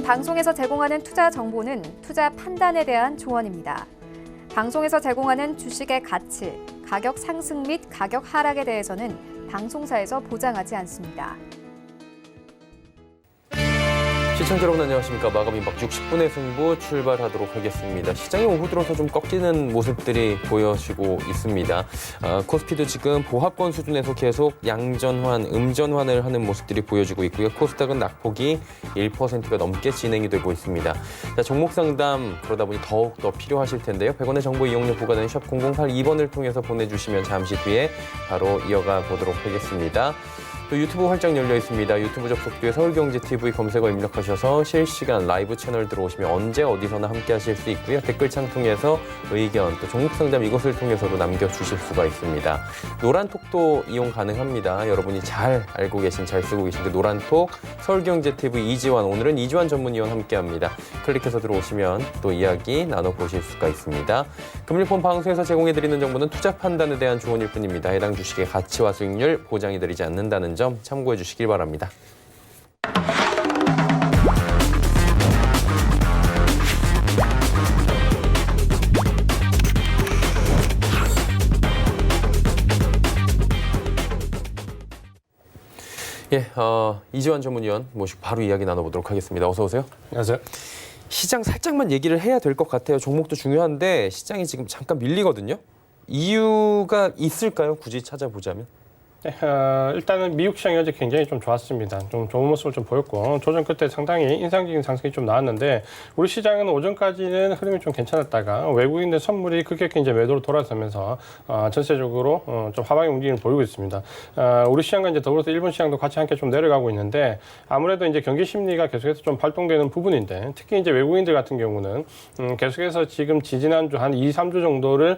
방송에서 제공하는 투자 정보는 투자 판단에 대한 조언입니다. 방송에서 제공하는 주식의 가치, 가격 상승 및 가격 하락에 대해서는 방송사에서 보장하지 않습니다. 시청자 여러분 안녕하십니까. 마감 임박 60분의 승부 출발하도록 하겠습니다. 시장이 오후 들어서 좀 꺾이는 모습들이 보여지고 있습니다. 코스피도 지금 보합권 수준에서 계속 양전환, 음전환을 하는 모습들이 보여지고 있고요. 코스닥은 낙폭이 1%가 넘게 진행이 되고 있습니다. 자, 종목 상담 그러다 보니 더욱 더 필요하실 텐데요. 100원의 정보 이용료 부과는 샵 0082번을 통해서 보내주시면 잠시 뒤에 바로 이어가 보도록 하겠습니다. 또 유튜브 활짝 열려 있습니다. 유튜브 접속 뒤에 서울경제TV 검색어 입력하셔서 실시간 라이브 채널 들어오시면 언제 어디서나 함께 하실 수 있고요. 댓글창 통해서 의견, 또 종목 상담 이것을 통해서도 남겨주실 수가 있습니다. 노란톡도 이용 가능합니다. 여러분이 잘 알고 계신, 잘 쓰고 계신 그 노란톡, 서울경제TV 이지환, 오늘은 이지환 전문위원 함께합니다. 클릭해서 들어오시면 또 이야기 나눠보실 수가 있습니다. 금일폰 방송에서 제공해드리는 정보는 투자 판단에 대한 조언일 뿐입니다. 해당 주식의 가치와 수익률 보장해드리지 않는다는 점 참고해 주시길 바랍니다. 예, 이지환 전문위원 모시고 바로 이야기 나눠보도록 하겠습니다. 어서 오세요. 안녕하세요. 시장 살짝만 얘기를 해야 될 것 같아요. 종목도 중요한데 시장이 지금 잠깐 밀리거든요. 이유가 있을까요? 굳이 찾아보자면. 네, 일단은 미국 시장이 어제 굉장히 좀 좋았습니다. 좀 좋은 모습을 좀 보였고 조정 끝에 상당히 인상적인 상승이 좀 나왔는데 우리 시장은 오전까지는 흐름이 좀 괜찮았다가 외국인들 선물이 급격히 이제 매도로 돌아서면서 전체적으로 좀 하방의 움직임을 보이고 있습니다. 우리 시장과 이제 더불어서 일본 시장도 같이 함께 좀 내려가고 있는데 아무래도 이제 경기 심리가 계속해서 좀 발동되는 부분인데 특히 이제 외국인들 같은 경우는 계속해서 지금 지지난주 한 2, 3주 정도를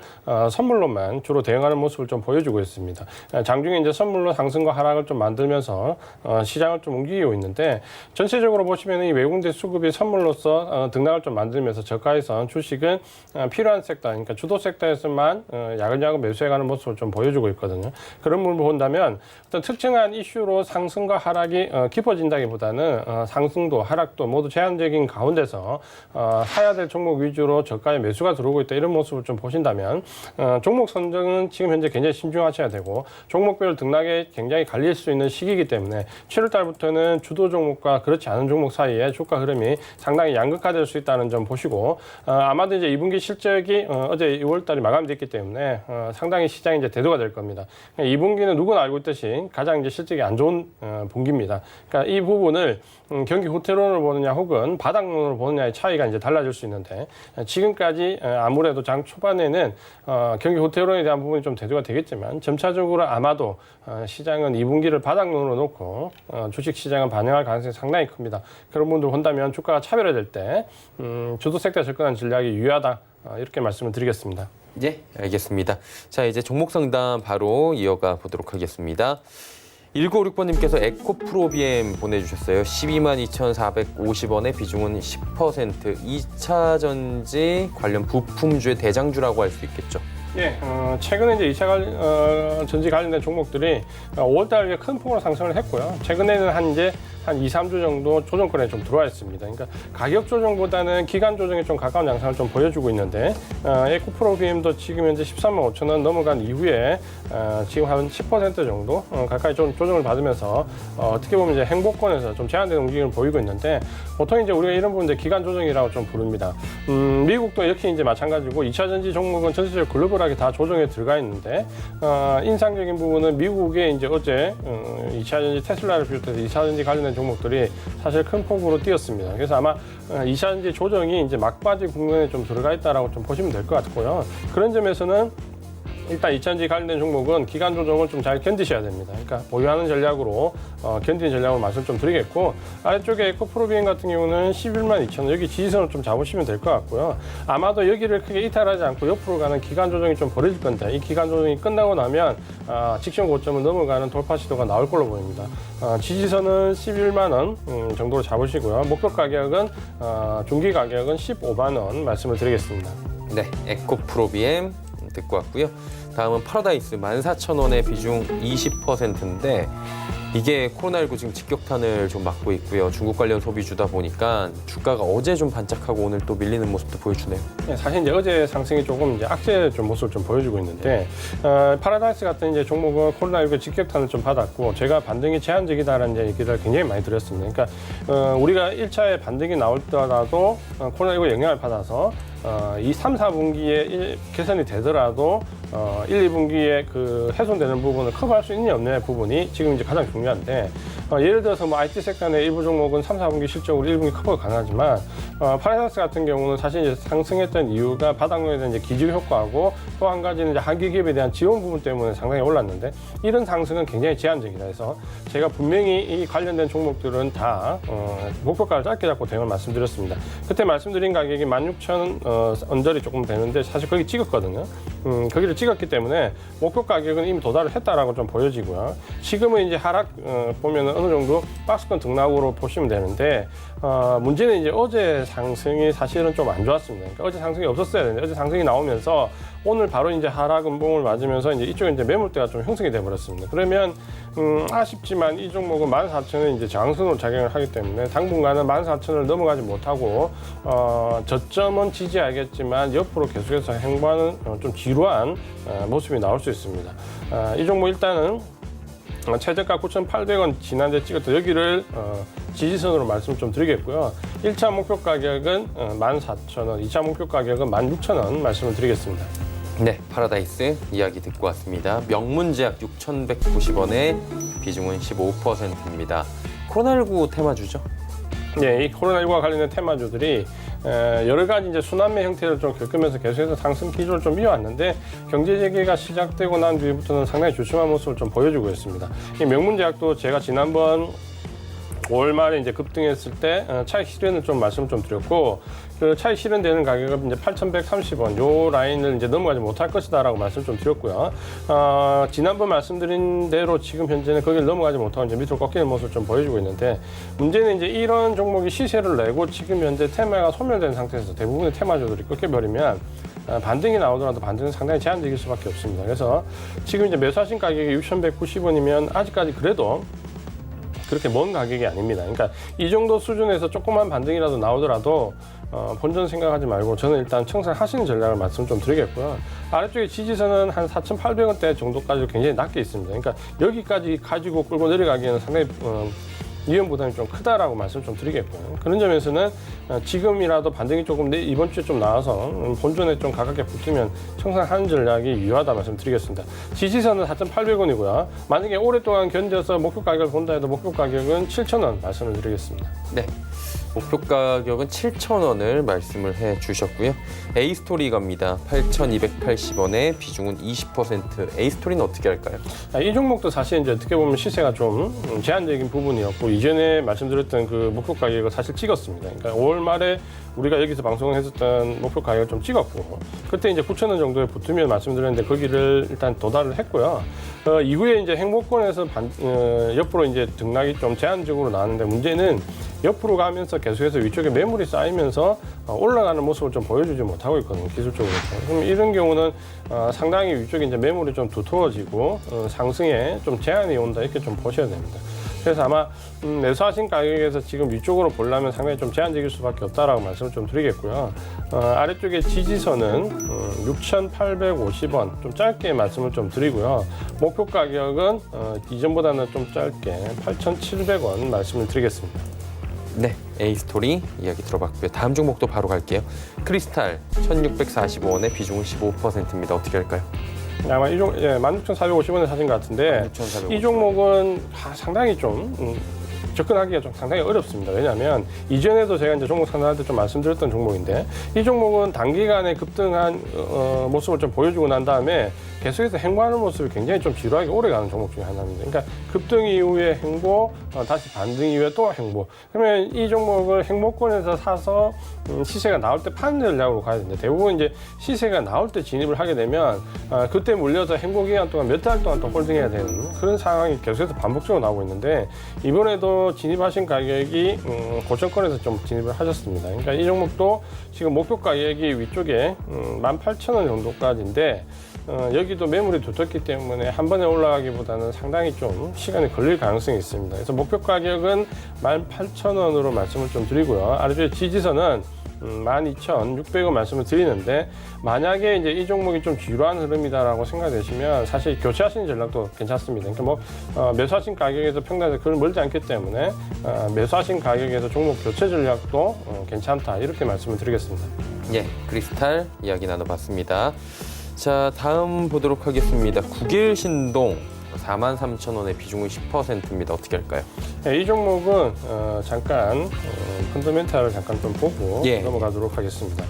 선물로만 주로 대응하는 모습을 좀 보여주고 있습니다. 장중에 이제 선물로 상승과 하락을 좀 만들면서 시장을 좀 움직이고 있는데 전체적으로 보시면 이 외국인들 수급이 선물로서 등락을 좀 만들면서 저가에서 주식은 필요한 섹터, 그러니까 주도 섹터에서만 야금야금 매수해가는 모습을 좀 보여주고 있거든요. 그런 부분을 본다면 어떤 특정한 이슈로 상승과 하락이 깊어진다기보다는 상승도 하락도 모두 제한적인 가운데서 사야 될 종목 위주로 저가에 매수가 들어오고 있다 이런 모습을 좀 보신다면 종목 선정은 지금 현재 굉장히 신중하셔야 되고 종목별 등락에 굉장히 갈릴 수 있는 시기이기 때문에 7월 달부터는 주도 종목과 그렇지 않은 종목 사이에 주가 흐름이 상당히 양극화될 수 있다는 점 보시고 아마도 이제 2분기 실적이 어제 6월 달이 마감됐기 때문에 상당히 시장이 이제 대두가 될 겁니다. 2분기는 누구나 알고 있듯이 가장 이제 실적이 안 좋은 분기입니다. 그러니까 이 부분을 경기 호태론으로 보느냐 혹은 바닥론으로 보느냐의 차이가 이제 달라질 수 있는데 지금까지 아무래도 장 초반에는 경기 호태론에 대한 부분이 좀 대두가 되겠지만 점차적으로 아마도 시장은 2분기를 바닥론으로 놓고 주식 시장은 반영할 가능성이 상당히 큽니다. 그런 분들 본다면 주가가 차별화될 때 주도 섹터에 접근하는 전략이 유효하다 이렇게 말씀을 드리겠습니다. 예, 알겠습니다. 자, 이제 종목 상담 바로 이어가 보도록 하겠습니다. 1956번님께서 에코프로비엠 보내주셨어요. 122,450원의 비중은 10%. 2차 전지 관련 부품주의 대장주라고 할 수 있겠죠. 예, 최근에 이제 2차 전지 관련된 종목들이 5월달에 큰 폭으로 상승을 했고요. 최근에는 한 2, 3주 정도 조정권에 좀 들어와 있습니다. 그러니까 가격 조정보다는 기간 조정에 좀 가까운 양상을 좀 보여주고 있는데 에코프로비엠도 지금 현재 13만 5천 원 넘어간 이후에 지금 한 10% 정도 가까이 좀 조정을 받으면서 어떻게 보면 이제 행보권에서 좀 제한된 움직임을 보이고 있는데 보통 이제 우리가 이런 부분들 기간 조정이라고 좀 부릅니다. 미국도 이렇게 이제 마찬가지고 2차 전지 종목은 전체적으로 글로벌하게 다 조정에 들어가 있는데 인상적인 부분은 미국에 이제 어제 2차 전지 테슬라를 비롯해서 2차 전지 관련된 종목들이 사실 큰 폭으로 뛰었습니다. 그래서 아마 2차 전지 조정이 이제 막바지 국면에 좀 들어가 있다라고 좀 보시면 될 것 같고요. 그런 점에서는 일단 2차 전지 관련된 종목은 기간 조정을 좀 잘 견디셔야 됩니다. 그러니까 보유하는 전략으로 견디는 전략으로 말씀 좀 드리겠고 아래쪽에 에코프로비엠 같은 경우는 11만 2천 원 여기 지지선을 좀 잡으시면 될 것 같고요. 아마도 여기를 크게 이탈하지 않고 옆으로 가는 기간 조정이 좀 벌어질 건데 이 기간 조정이 끝나고 나면 직전 고점을 넘어가는 돌파 시도가 나올 걸로 보입니다. 지지선은 11만 원 정도로 잡으시고요. 목표 가격은 중기 가격은 15만 원 말씀을 드리겠습니다. 네, 에코프로비엠 듣고 왔고요. 다음은 파라다이스 14,000원의 비중 20%인데 이게 코로나19 지금 직격탄을 좀 맞고 있고요. 중국 관련 소비주다 보니까 주가가 어제 좀 반짝하고 오늘 또 밀리는 모습도 보여주네요. 네, 사실 이제 어제 상승이 조금 이제 악재 좀 모습을 좀 보여주고 있는데 파라다이스 같은 이제 종목은 코로나19 직격탄을 좀 받았고 제가 반등이 제한적이다라는 이제 얘기를 굉장히 많이 드렸습니다. 그러니까 우리가 1차에 반등이 나올 때라도 코로나19 영향을 받아서 이 3, 4분기에 개선이 되더라도 1, 2분기에 그 훼손되는 부분을 커버할 수 있느냐 없느냐의 부분이 지금 이제 가장 중요한데 예를 들어서 뭐 IT 섹터의 일부 종목은 3, 4분기 실적으로 1분기 커버가 가능하지만 파라다이스 같은 경우는 사실 이제 상승했던 이유가 바닥론에 대한 이제 기술 효과하고 또 한 가지는 이제 한기 기업에 대한 지원 부분 때문에 상당히 올랐는데 이런 상승은 굉장히 제한적이다 해서 제가 분명히 이 관련된 종목들은 다 목표가를 짧게 잡고 대응을 말씀드렸습니다. 그때 말씀드린 가격이 16,000 언저리 조금 되는데 사실 거기 찍었거든요. 거기를 찍었기 때문에 목표 가격은 이미 도달을 했다라고 좀 보여지고요. 지금은 이제 하락 보면은 어느 정도 박스권 등락으로 보시면 되는데 문제는 이제 어제 상승이 사실은 좀 안 좋았습니다. 그러니까 어제 상승이 없었어야 되는데 어제 상승이 나오면서 오늘 바로 이제 하락 음봉을 맞으면서 이제 이쪽에 이제 매물대가 좀 형성이 돼 버렸습니다. 그러면 아쉽지만 이 종목은 14,000은 이제 저항선으로 작용을 하기 때문에 당분간은 14,000을 넘어가지 못하고 저점은 지지하겠지만 옆으로 계속해서 행보하는 좀 지루한 모습이 나올 수 있습니다. 이 종목 일단은 최저가 9,800원 지난주에 찍었던 여기를 지지선으로 말씀을 좀 드리겠고요. 1차 목표 가격은 14,000원, 2차 목표 가격은 16,000원 말씀을 드리겠습니다. 네, 파라다이스 이야기 듣고 왔습니다. 명문제약 6,190원에 비중은 15%입니다. 코로나19 테마주죠? 네, 이 코로나19와 관련된 테마주들이 여러 가지 이제 순환매 형태를 좀 겪으면서 계속해서 상승 기조를 좀 이어왔는데 경제 재개가 시작되고 난 뒤부터는 상당히 주춤한 모습을 좀 보여주고 있습니다. 이 명문제약도 제가 지난번 5월 말에 이제 급등했을 때 차익 실현을 좀 말씀을 좀 드렸고 그 차익 실현되는 가격은 이제 8,130원 요 라인을 이제 넘어가지 못할 것이다라고 말씀 좀 드렸고요. 지난번 말씀드린 대로 지금 현재는 거기를 넘어가지 못하고 이제 밑으로 꺾이는 모습을 좀 보여주고 있는데 문제는 이제 이런 종목이 시세를 내고 지금 현재 테마가 소멸된 상태에서 대부분의 테마주들이 꺾여버리면 반등이 나오더라도 반등은 상당히 제한적일 수밖에 없습니다. 그래서 지금 이제 매수하신 가격이 6,190원이면 아직까지 그래도 그렇게 먼 가격이 아닙니다. 그러니까 이 정도 수준에서 조그만 반등이라도 나오더라도 본전 생각하지 말고 저는 일단 청산하시는 전략을 말씀 좀 드리겠고요. 아래쪽에 지지선은 한 4,800원대 정도까지 굉장히 낮게 있습니다. 그러니까 여기까지 가지고 끌고 내려가기에는 상당히 위험 부담이 좀 크다라고 말씀 좀 드리겠고요. 그런 점에서는 지금이라도 반등이 조금 이번 주에 좀 나와서 본전에 좀 가깝게 붙으면 청산하는 전략이 유효하다 말씀드리겠습니다. 지지선은 4,800원이고요. 만약에 오랫동안 견뎌서 목표 가격을 본다 해도 목표 가격은 7,000원 말씀을 드리겠습니다. 네. 목표 가격은 7,000원을 말씀을 해 주셨고요. A스토리 갑니다. 8,280원에 비중은 20%. A스토리는 어떻게 할까요? 이 종목도 사실 이제 어떻게 보면 시세가 좀 제한적인 부분이었고 이전에 말씀드렸던 그 목표 가격을 사실 찍었습니다. 그러니까 5월 말에 우리가 여기서 방송을 했었던 목표 가격을 좀 찍었고 그때 이제 9,000원 정도에 붙으면 말씀드렸는데 거기를 일단 도달을 했고요. 이후에 이제 행보권에서 옆으로 이제 등락이 좀 제한적으로 나왔는데 문제는 옆으로 가면서 계속해서 위쪽에 매물이 쌓이면서 올라가는 모습을 좀 보여주지 못하고 있거든요. 기술적으로. 그럼 이런 경우는 상당히 위쪽에 이제 매물이 좀 두터워지고 상승에 좀 제한이 온다 이렇게 좀 보셔야 됩니다. 그래서 아마 매수하신 가격에서 지금 위쪽으로 보려면 상당히 좀 제한적일 수밖에 없다라고 말씀을 좀 드리겠고요. 아래쪽에 지지선은 6,850원 좀 짧게 말씀을 좀 드리고요. 목표 가격은 이전보다는 좀 짧게 8,700원 말씀을 드리겠습니다. 네, A스토리 이야기 들어봤고요. 다음 종목도 바로 갈게요. 크리스탈 1,645원에 비중은 15%입니다. 어떻게 할까요? 아마 이 종목 16,450원에 사신 것 같은데 16,450원. 이 종목은 상당히 좀 접근하기가 좀 상당히 어렵습니다. 왜냐하면 이전에도 제가 이제 종목 상담할 때 좀 말씀드렸던 종목인데 이 종목은 단기간에 급등한 모습을 좀 보여주고 난 다음에 계속해서 행보하는 모습이 굉장히 좀 지루하게 오래가는 종목 중에 하나입니다. 그러니까 급등 이후에 행보, 다시 반등 이후에 또 행보. 그러면 이 종목을 행보권에서 사서 시세가 나올 때 파는 전략으로 가야 되는데 대부분 이제 시세가 나올 때 진입을 하게 되면 그때 물려서 행보 기간 동안 몇 달 동안 또 홀딩해야 되는 그런 상황이 계속해서 반복적으로 나오고 있는데 이번에도 진입하신 가격이 고점권에서 좀 진입을 하셨습니다. 그러니까 이 종목도 지금 목표 가격이 위쪽에 18,000원 정도까지인데 여기도 매물이 두텁기 때문에 한 번에 올라가기보다는 상당히 좀 시간이 걸릴 가능성이 있습니다. 그래서 목표 가격은 18,000원으로 말씀을 좀 드리고요. 아래쪽에 지지선은 12,600원 말씀을 드리는데, 만약에 이제 이 종목이 좀 지루한 흐름이다라고 생각되시면 사실 교체하시는 전략도 괜찮습니다. 그러니까 매수하신 가격에서 평단에서 그걸 멀지 않기 때문에 매수하신 가격에서 종목 교체 전략도 괜찮다, 이렇게 말씀을 드리겠습니다. 예, 크리스탈 이야기 나눠봤습니다. 자, 다음 보도록 하겠습니다. 국일신동 43,000원의 비중은 10%입니다. 어떻게 할까요? 이 종목은 잠깐 펀더멘탈을 잠깐 좀 보고 넘어가도록 하겠습니다.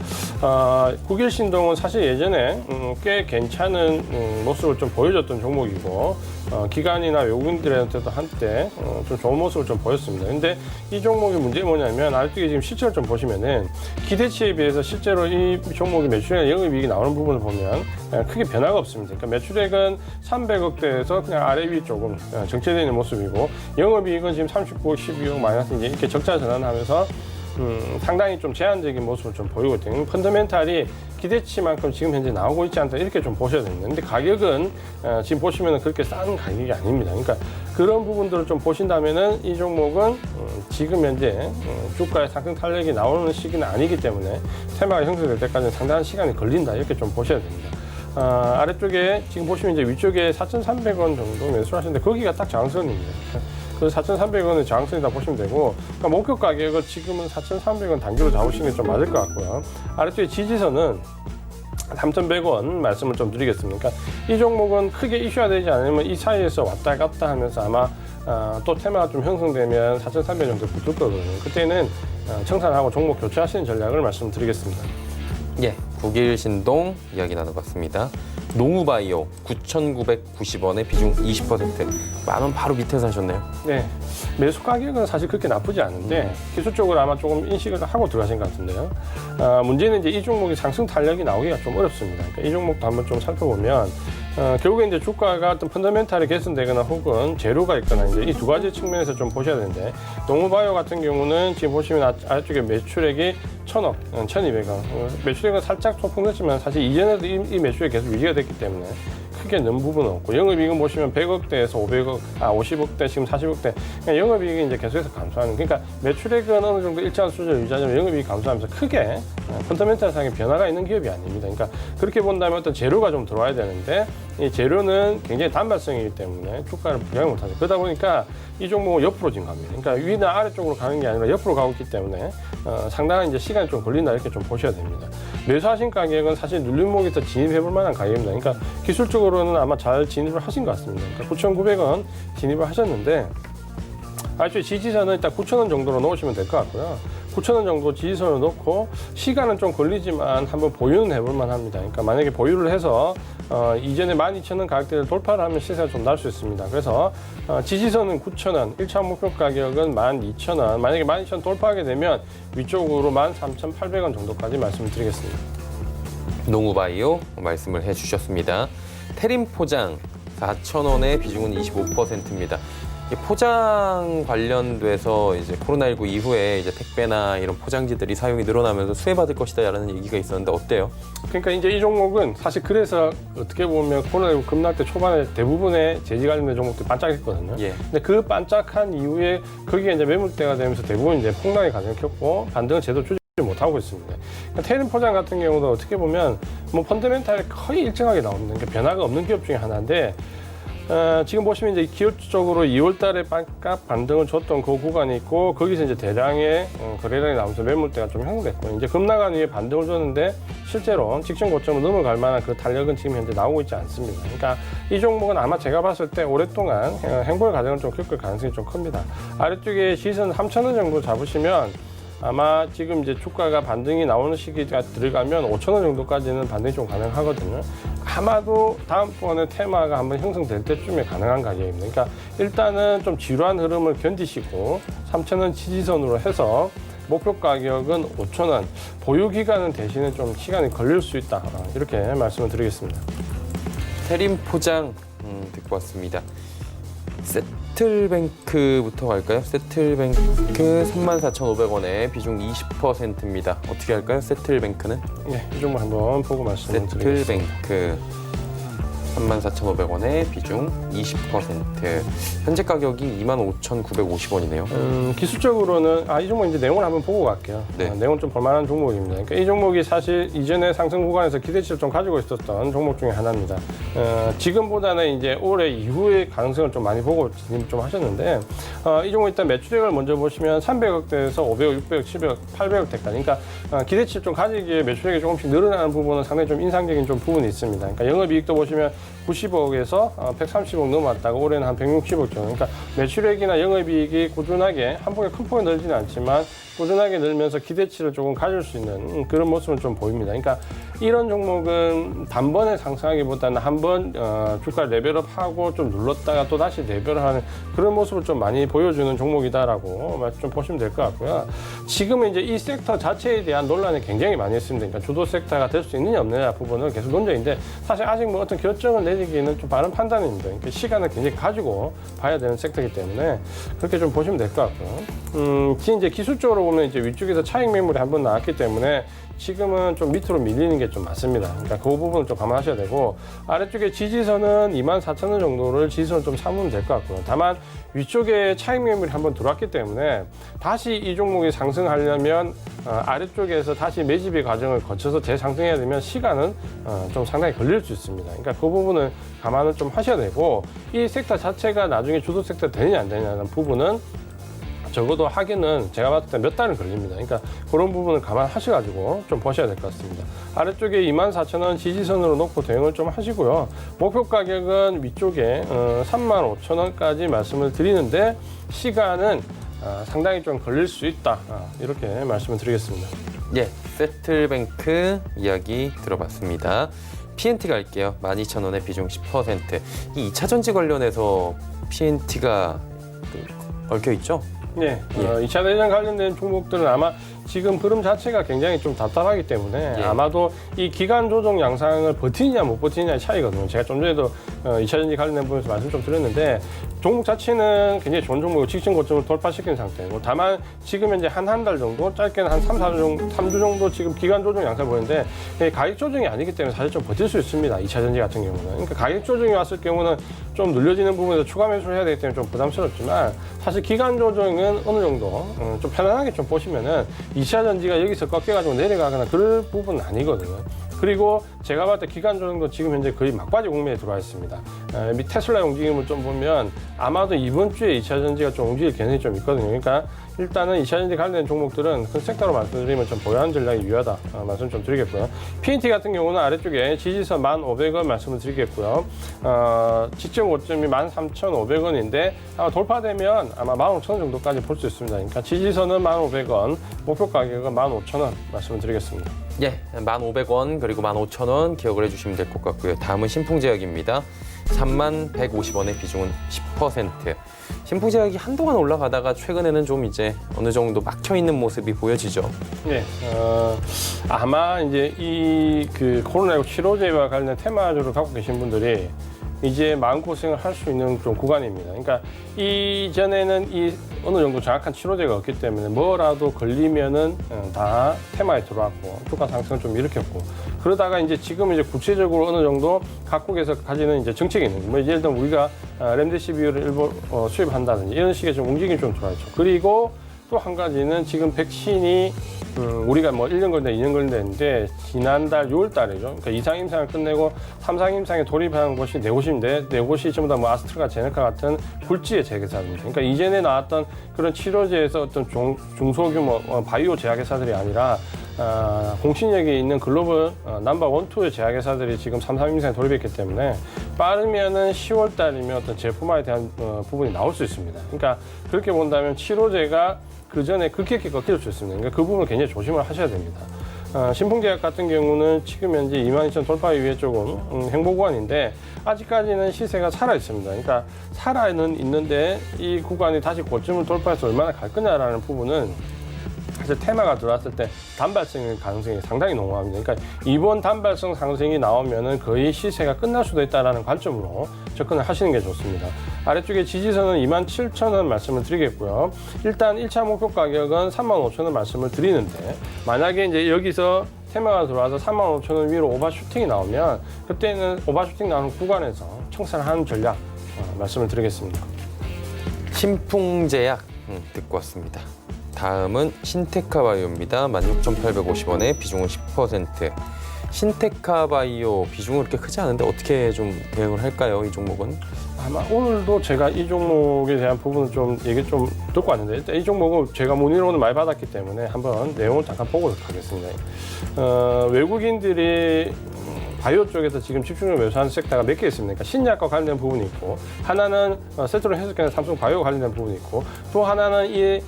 국일신동은 사실 예전에 꽤 괜찮은 모습을 좀 보여줬던 종목이고, 기관이나 외국인들한테도 한때 좀 좋은 모습을 좀 보였습니다. 근데 이 종목의 문제가 뭐냐면, 아래쪽에 지금 실적을 좀 보시면은 기대치에 비해서 실제로 이 종목의 매출이나 영업이익이 나오는 부분을 보면 크게 변화가 없습니다. 그러니까 매출액은 300억대에서 그냥 아래 위 조금 정체되어 있는 모습이고, 영업이익은 지금 39억, 12억 마이너스 이제 이렇게 적자 전환하면서 상당히 좀 제한적인 모습을 좀 보이고 있거든요. 펀더멘탈이 기대치만큼 지금 현재 나오고 있지 않다, 이렇게 좀 보셔야 됩니다. 근데 가격은 지금 보시면 그렇게 싼 가격이 아닙니다. 그러니까 그런 부분들을 좀 보신다면은 이 종목은 지금 현재 주가의 상승 탄력이 나오는 시기는 아니기 때문에 테마가 형성될 때까지는 상당한 시간이 걸린다, 이렇게 좀 보셔야 됩니다. 아래쪽에 지금 보시면 이제 위쪽에 4,300원 정도 매수하시는데 거기가 딱 저항선입니다. 그 4,300원의 저항선이다 보시면 되고, 그러니까 목표 가격을 지금은 4,300원 단기로 잡으시는 게 좀 맞을 것 같고요. 아래쪽에 지지선은 3,100원 말씀을 좀 드리겠습니다. 그러니까 이 종목은 크게 이슈화 되지 않으면 이 사이에서 왔다 갔다 하면서 아마 또 테마가 좀 형성되면 4,300원 정도 붙을 거거든요. 그때는 청산하고 종목 교체하시는 전략을 말씀드리겠습니다. 예, 국일신동 이야기 나눠봤습니다. 농우바이오 9,990원의 비중 20%. 만원 바로 밑에서 하셨네요. 네, 매수 가격은 사실 그렇게 나쁘지 않은데 기술적으로 아마 조금 인식을 하고 들어가신 것 같은데요. 문제는 이제 이 종목이 상승 탄력이 나오기가 좀 어렵습니다. 그러니까 이 종목도 한번 좀 살펴보면 결국에 이제 주가가 어떤 펀더멘탈이 개선되거나 혹은 재료가 있거나 이제 이 두 가지 측면에서 좀 보셔야 되는데, 농우바이오 같은 경우는 지금 보시면 아래쪽에 매출액이 1,000억, 1,200억. 매출액은 살짝 소폭 났지만 사실 이전에도 이 매출액이 계속 유지가 됐기 때문에 크게 는 부분은 없고, 영업이익은 보시면 100억대에서 50억대, 지금 40억대. 그러니까 영업이익이 이제 계속해서 감소하는. 그러니까 매출액은 어느 정도 일정한 수준을 유지하지만 영업이익이 감소하면서 크게 펀더멘탈상의 변화가 있는 기업이 아닙니다. 그러니까 그렇게 본다면 어떤 재료가 좀 들어와야 되는데, 이 재료는 굉장히 단발성이기 때문에 주가를 부양을 못하죠. 그러다 보니까 이 종목은 옆으로 지금 갑니다. 그러니까 위나 아래쪽으로 가는 게 아니라 옆으로 가고 있기 때문에 상당한 이제 시간이 좀 걸린다, 이렇게 좀 보셔야 됩니다. 매수하신 가격은 사실 눌림목에서 진입해볼 만한 가격입니다. 그러니까 기술적으로는 아마 잘 진입을 하신 것 같습니다. 그러니까 9,900원 진입을 하셨는데, 아래쪽에 지지선은 일단 9,000원 정도로 넣으시면 될 것 같고요. 9,000원 정도 지지선을 넣고 시간은 좀 걸리지만 한번 보유는 해볼 만합니다. 그러니까 만약에 보유를 해서 이전에 12,000원 가격대를 돌파를 하면 시세가 좀 날 수 있습니다. 그래서 지지선은 9,000원, 1차 목표 가격은 12,000원. 만약에 12,000원 돌파하게 되면 위쪽으로 13,800원 정도까지 말씀을 드리겠습니다. 농우바이오 말씀을 해주셨습니다. 테림포장 4,000원의 비중은 25%입니다. 포장 관련돼서 이제 코로나19 이후에 이제 택배나 이런 포장지들이 사용이 늘어나면서 수혜받을 것이다라는 얘기가 있었는데 어때요? 그러니까 이제 이 종목은 사실 그래서 어떻게 보면 코로나19 급락 때 초반에 대부분의 제지 관련된 종목들이 반짝했거든요. 예. 근데 그 반짝한 이후에 거기에 이제 매물대가 되면서 대부분 이제 폭락이 가능했고 반등을 제대로 주지 못하고 있습니다. 그러니까 테림 포장 같은 경우도 어떻게 보면 뭐 펀더멘탈이 거의 일정하게 나옵니다. 그러니까 변화가 없는 기업 중에 하나인데, 지금 보시면 이제 기술적으로 2월 달에 반값 반등을 줬던 그 구간이 있고, 거기서 이제 대량의 거래량이 나오면서 매물대가 좀 형성됐고, 이제 급락한 이후에 반등을 줬는데 실제로 직전 고점을 넘어갈 만한 그 탄력은 지금 현재 나오고 있지 않습니다. 그러니까 이 종목은 아마 제가 봤을 때 오랫동안 행보의 과정을 좀 겪을 가능성이 좀 큽니다. 아래쪽에 시선 3,000원 정도 잡으시면 아마 지금 이제 주가가 반등이 나오는 시기가 들어가면 5,000원 정도까지는 반등이 좀 가능하거든요. 아마도 다음번에 테마가 한번 형성될 때쯤에 가능한 가격입니다. 그러니까 일단은 좀 지루한 흐름을 견디시고 3,000원 지지선으로 해서 목표 가격은 5,000원, 보유 기간은 대신에 좀 시간이 걸릴 수 있다, 이렇게 말씀을 드리겠습니다. 테림포장 듣고 왔습니다. 세틀뱅크부터 갈까요? 세틀뱅크 34,500원에 비중 20%입니다. 어떻게 할까요? 세틀뱅크는? 네, 이 종목 한번 보고 말씀드리겠습니다. 세틀뱅크 34,500원에 비중 20%. 현재 가격이 25,950원이네요. 기술적으로는 이 종목 이제 내용을 한번 보고 갈게요. 네. 내용 좀 볼만한 종목입니다. 그러니까 이 종목이 사실 이전에 상승 구간에서 기대치를 좀 가지고 있었던 종목 중에 하나입니다. 지금보다는 이제 올해 이후의 가능성을 좀 많이 보고 진입 좀 하셨는데 이 종목 일단 매출액을 먼저 보시면 300억대에서 500억, 600억, 700억, 800억대까지. 그러니까 기대치를 좀 가지기에 매출액이 조금씩 늘어나는 부분은 상당히 좀 인상적인 좀 부분이 있습니다. 그러니까 영업이익도 보시면 90억에서 130억 넘어왔다가 올해는 한 160억 정도. 그러니까 매출액이나 영업이익이 꾸준하게 한 번에 큰 폭에 늘지는 않지만 꾸준하게 늘면서 기대치를 조금 가질 수 있는 그런 모습을 좀 보입니다. 그러니까 이런 종목은 단번에 상승하기보다는 한번 주가 레벨업하고 좀 눌렀다가 또 다시 레벨업하는 그런 모습을 좀 많이 보여주는 종목이다라고 좀 보시면 될 것 같고요. 지금은 이제 이 섹터 자체에 대한 논란이 굉장히 많이 있습니다. 그러니까 주도 섹터가 될 수 있느냐 없느냐 부분은 계속 논쟁인데 사실 아직 뭐 어떤 결정을 내리기에는 좀 빠른 판단입니다. 그러니까 시간을 굉장히 가지고 봐야 되는 섹터이기 때문에 그렇게 좀 보시면 될 것 같고요. 이제 기술적으로 보면 이제 위쪽에서 차익 매물이 한번 나왔기 때문에 지금은 좀 밑으로 밀리는 게 좀 맞습니다. 그러니까 그 부분을 좀 감안하셔야 되고 아래쪽에 지지선은 24,000원 정도를 지지선 좀 삼으면 될 것 같고요. 다만 위쪽에 차익 매물이 한번 들어왔기 때문에 다시 이 종목이 상승하려면 아래쪽에서 다시 매집의 과정을 거쳐서 재상승해야 되면 시간은 좀 상당히 걸릴 수 있습니다. 그러니까 그 부분을 감안을 좀 하셔야 되고 이 섹터 자체가 나중에 주도 섹터 되느냐 안 되느냐는 부분은 적어도 하기는 제가 봤을 때 몇 달은 걸립니다. 그러니까 그런 부분을 감안하셔가지고 좀 보셔야 될 것 같습니다. 아래쪽에 24,000원 지지선으로 놓고 대응을 좀 하시고요. 목표 가격은 위쪽에 35,000원까지 말씀을 드리는데 시간은 상당히 좀 걸릴 수 있다. 이렇게 말씀을 드리겠습니다. 예, 세틀뱅크 이야기 들어봤습니다. PNT 갈게요. 12,000원에 비중 10%. 이 2차 전지 관련해서 PNT가 얽혀 있죠? 네, 2차 대전 관련된 종목들은 아마 지금 흐름 자체가 굉장히 좀 답답하기 때문에 예. 아마도 이 기간 조정 양상을 버티느냐 못 버티느냐의 차이거든요. 제가 좀 전에도 2차 전지 관련된 부분에서 말씀 좀 드렸는데 종목 자체는 굉장히 좋은 종목이고 직전 고점을 돌파시킨 상태고 다만 지금 현재 한 달 정도 짧게는 한 3주 정도 지금 기간 조정 양상을 보이는데 가격 조정이 아니기 때문에 사실 좀 버틸 수 있습니다. 2차 전지 같은 경우는. 그러니까 가격 조정이 왔을 경우는 좀 눌려지는 부분에서 추가 매수를 해야 되기 때문에 좀 부담스럽지만 사실 기간 조정은 어느 정도 좀 편안하게 좀 보시면은 2차 전지가 여기서 꺾여가지고 내려가거나 그럴 부분은 아니거든요. 그리고 제가 봤을 때 기간 조정도 지금 현재 거의 막바지 국면에 들어와 있습니다. 테슬라의 움직임을 좀 보면 아마도 이번 주에 2차 전지가 좀 움직일 개념이 좀 있거든요. 그러니까 일단은 2차 전지 관련된 종목들은 큰 섹터로 말씀드리면 좀 보유하는 전략이 유효하다 말씀 좀 드리겠고요. PNT 같은 경우는 아래쪽에 지지선 1,500원 말씀을 드리겠고요. 직전 고점이 13,500원인데 아마 돌파되면 아마 15,000원 정도까지 볼 수 있습니다. 그러니까 지지선은 1,500원, 목표 가격은 15,000원 말씀을 드리겠습니다. 예, 1,500원 그리고 15,000원 기억을 해주시면 될 것 같고요. 다음은 신풍제약입니다. 3150원의 비중은 10%. 신풍제약이 한동안 올라가다가 최근에는 좀 이제 어느 정도 막혀 있는 모습이 보여지죠. 네, 아마 이제 이 코로나19 치료제와 관련된 테마주를 갖고 계신 분들이 이제 마음고생을 할 수 있는 그런 구간입니다. 그러니까 이전에는 이 어느 정도 정확한 치료제가 없기 때문에 뭐라도 걸리면은 다 테마에 들어왔고 주가 상승을 좀 일으켰고 그러다가 이제 지금 이제 구체적으로 어느 정도 각국에서 가지는 이제 정책이 있는 거예요. 뭐 예를 들면 우리가 렘데시비르를 일부 수입한다든지 이런 식의 좀 움직임이 좀 들어왔죠. 그리고 또 한 가지는 지금 백신이 우리가 뭐 1년 걸린다, 2년 걸린다 했는데 지난달 6월 달이죠. 그러니까 2상 임상을 끝내고 3상 임상에 돌입한 곳이 4곳인데 4곳이 전부 다 뭐 아스트라 제네카 같은 굴지의 제약회사입니다. 그러니까 이전에 나왔던 그런 치료제에서 어떤 중소규모 바이오 제약회사들이 아니라 공신력이 있는 글로벌 넘버 1, 2의 제약회사들이 지금 3상 임상에 돌입했기 때문에 빠르면은 10월 달이면 어떤 제품화에 대한 부분이 나올 수 있습니다. 그러니까 그렇게 본다면 치료제가 그 전에 급격히 꺾일 수 있습니다. 그러니까 그 부분을 굉장히 조심을 하셔야 됩니다. 신풍제약 같은 경우는 지금 현재 22,000 돌파 이후에 조금 행보 구간인데 아직까지는 시세가 살아 있습니다. 그러니까 살아는 있는데 이 구간이 다시 고점을 돌파해서 얼마나 갈 거냐라는 부분은 사실 테마가 들어왔을 때 단발성의 가능성이 상당히 농후합니다. 그러니까 이번 단발성 상승이 나오면은 거의 시세가 끝날 수도 있다라는 관점으로 접근을 하시는 게 좋습니다. 아래쪽에 지지선은 27,000원 말씀을 드리겠고요. 일단 1차 목표 가격은 35,000원 말씀을 드리는데 만약에 이제 여기서 테마가 들어와서 35,000원 위로 오버슈팅이 나오면 그때는 오버슈팅 나오는 구간에서 청산하는 전략 말씀을 드리겠습니다. 신풍제약 듣고 왔습니다. 다음은 신테카바이오입니다. 16,850원에 비중은 10%. 신테카바이오 비중은 그렇게 크지 않은데 어떻게 좀 대응을 할까요? 이 종목은? 아마 오늘도 제가 이 종목에 대한 부분을 좀 얘기 좀 듣고 왔는데 일단 이 종목은 제가 문의를 많이 받았기 때문에 한번 내용을 잠깐 보도록 하겠습니다. 외국인들이 바이오 쪽에서 지금 집중적으로 매수하는 섹터가 몇 개 있습니다. 그러니까 신약과 관련된 부분이 있고 하나는 세트론 헬스케어나 삼성 바이오 관련된 부분이 있고 또 하나는 이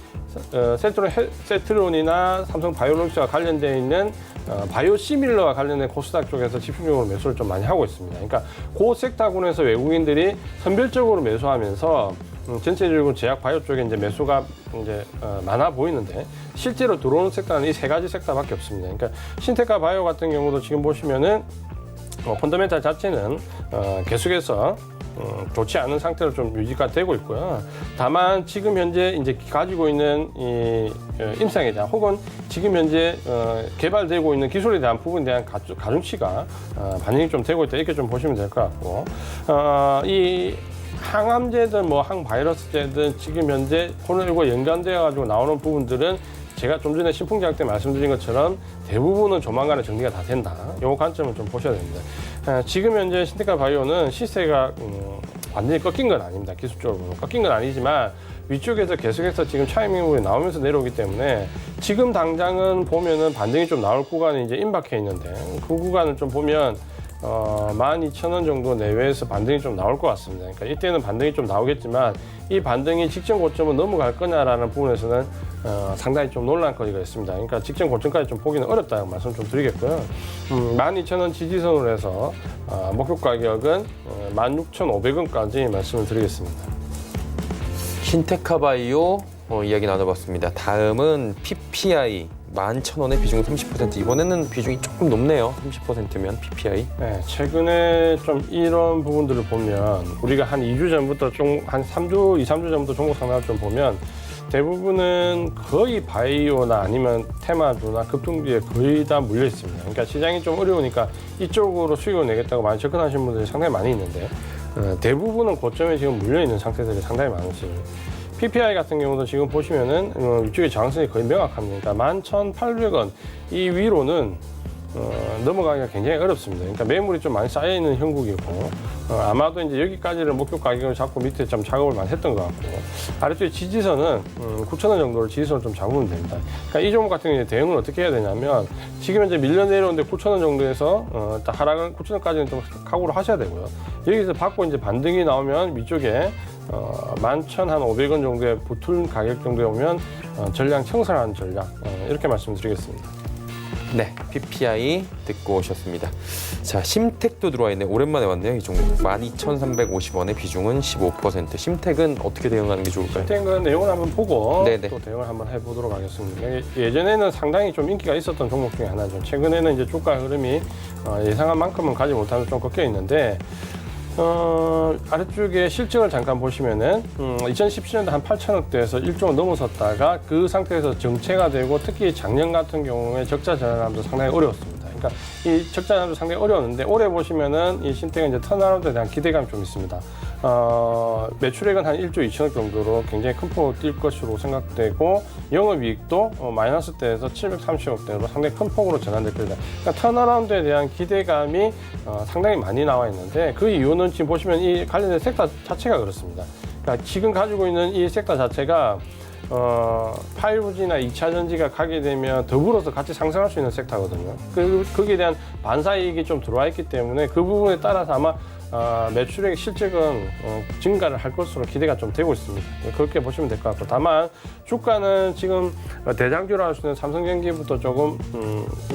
세트론이나 삼성 바이오로직스와 관련되어 있는 바이오 시밀러와 관련된 코스닥 쪽에서 집중적으로 매수를 좀 많이 하고 있습니다. 그러니까 그 섹터군에서 외국인들이 선별적으로 매수하면서 전체적으로 제약 바이오 쪽에 이제 매수가 이제 많아 보이는데 실제로 들어오는 섹터는 이 세 가지 섹터밖에 없습니다. 그러니까 신테카 바이오 같은 경우도 지금 보시면은 펀더멘탈 자체는 계속해서 좋지 않은 상태로 좀 유지가 되고 있고요. 다만 지금 현재 이제 가지고 있는 이 임상에 대한 혹은 지금 현재 개발되고 있는 기술에 대한 부분에 대한 가중치가 반영이 좀 되고 있다 이렇게 좀 보시면 될 것 같고 이 항암제든 뭐 항바이러스제든 지금 현재 코로나19와 연관되어 가지고 나오는 부분들은 제가 좀 전에 신풍제약 때 말씀드린 것처럼 대부분은 조만간에 정리가 다 된다. 이 관점을 좀 보셔야 됩니다. 지금 현재 신테카 바이오는 시세가 완전히 꺾인 건 아닙니다. 기술적으로 꺾인 건 아니지만 위쪽에서 계속해서 지금 차이밍이 나오면서 내려오기 때문에 지금 당장은 보면은 반등이 좀 나올 구간이 이제 임박해 있는데 그 구간을 좀 보면 12,000원 정도 내외에서 반등이 좀 나올 것 같습니다. 그러니까 이때는 반등이 좀 나오겠지만 이 반등이 직전 고점을 넘어갈 거냐라는 부분에서는 상당히 좀 논란거리가 있습니다. 그러니까 직전 고점까지 좀 보기는 어렵다는 말씀 좀 드리겠고요. 12,000원 지지선으로 해서 목표 가격은 16,500원까지 말씀을 드리겠습니다. 신테카바이오 이야기 나눠봤습니다. 다음은 PPI 11,000원에 비중 30%. 이번에는 비중이 조금 높네요. 30%면 PPI. 네, 최근에 좀 이런 부분들을 보면 우리가 한 2주 전부터 좀 한 3주, 2, 3주 전부터 종목 상담을 좀 보면 대부분은 거의 바이오나 아니면 테마주나 급등주에 거의 다 물려 있습니다. 그러니까 시장이 좀 어려우니까 이쪽으로 수익을 내겠다고 많이 접근하시는 분들이 상당히 많이 있는데 대부분은 고점에 지금 물려 있는 상태들이 상당히 많으십니다. PPI 같은 경우도 지금 보시면은 위쪽에 저항선이 거의 명확합니다. 그러니까 11,800원 이 위로는 넘어가기가 굉장히 어렵습니다. 그러니까 매물이 좀 많이 쌓여 있는 형국이고 아마도 이제 여기까지를 목표 가격을 잡고 밑에 좀 작업을 많이 했던 것 같고 아래쪽에 지지선은 9,000원 정도를 지지선을 좀 잡으면 됩니다. 그러니까 이 종목 같은 경우에 대응을 어떻게 해야 되냐면 지금 현재 밀려 내려오는데 9,000원 정도에서 딱 하락은 9,000원까지는 좀 각오를 하셔야 되고요. 여기서 받고 이제 반등이 나오면 위쪽에 11,500원 정도에 붙을 가격 정도에 오면 전량 청산하는 전략 이렇게 말씀드리겠습니다. 네, PPI 듣고 오셨습니다. 자, 심택도 들어와 있네. 오랜만에 왔네요, 이 종목. 12,350원에 비중은 15%. 심택은 어떻게 대응하는 게 좋을까요? 심택은 내용을 한번 보고 네네. 또 대응을 한번 해보도록 하겠습니다. 예전에는 상당히 좀 인기가 있었던 종목 중에 하나죠. 최근에는 이제 주가 흐름이 예상한 만큼은 가지 못하면서 좀 꺾여 있는데 아래쪽에 실적을 잠깐 보시면은 2017년도 한 8천억대에서 1조가 넘어섰다가 그 상태에서 정체가 되고 특히 작년 같은 경우에 적자 전환도 상당히 어려웠습니다. 그러니까 이 적자 전환도 상당히 어려웠는데 올해 보시면은 이 신택은 이제 턴어라운드에 대한 기대감이 좀 있습니다. 매출액은 한 1조 2천억 정도로 굉장히 큰 폭으로 뛸 것으로 생각되고 영업이익도 마이너스 대에서 730억대로 상당히 큰 폭으로 전환될 겁니다. 그러니까 턴어라운드에 대한 기대감이 상당히 많이 나와 있는데 그 이유는 지금 보시면 이 관련된 섹터 자체가 그렇습니다. 그러니까 지금 가지고 있는 이 섹터 자체가 5G나 2차 전지가 가게 되면 더불어서 같이 상승할 수 있는 섹터거든요. 거기에 대한 반사이익이 좀 들어와 있기 때문에 그 부분에 따라서 아마 매출액 실적은 증가를 할 것으로 기대가 좀 되고 있습니다. 그렇게 보시면 될 것 같고 다만 주가는 지금 대장주로 할 수 있는 삼성전기부터 조금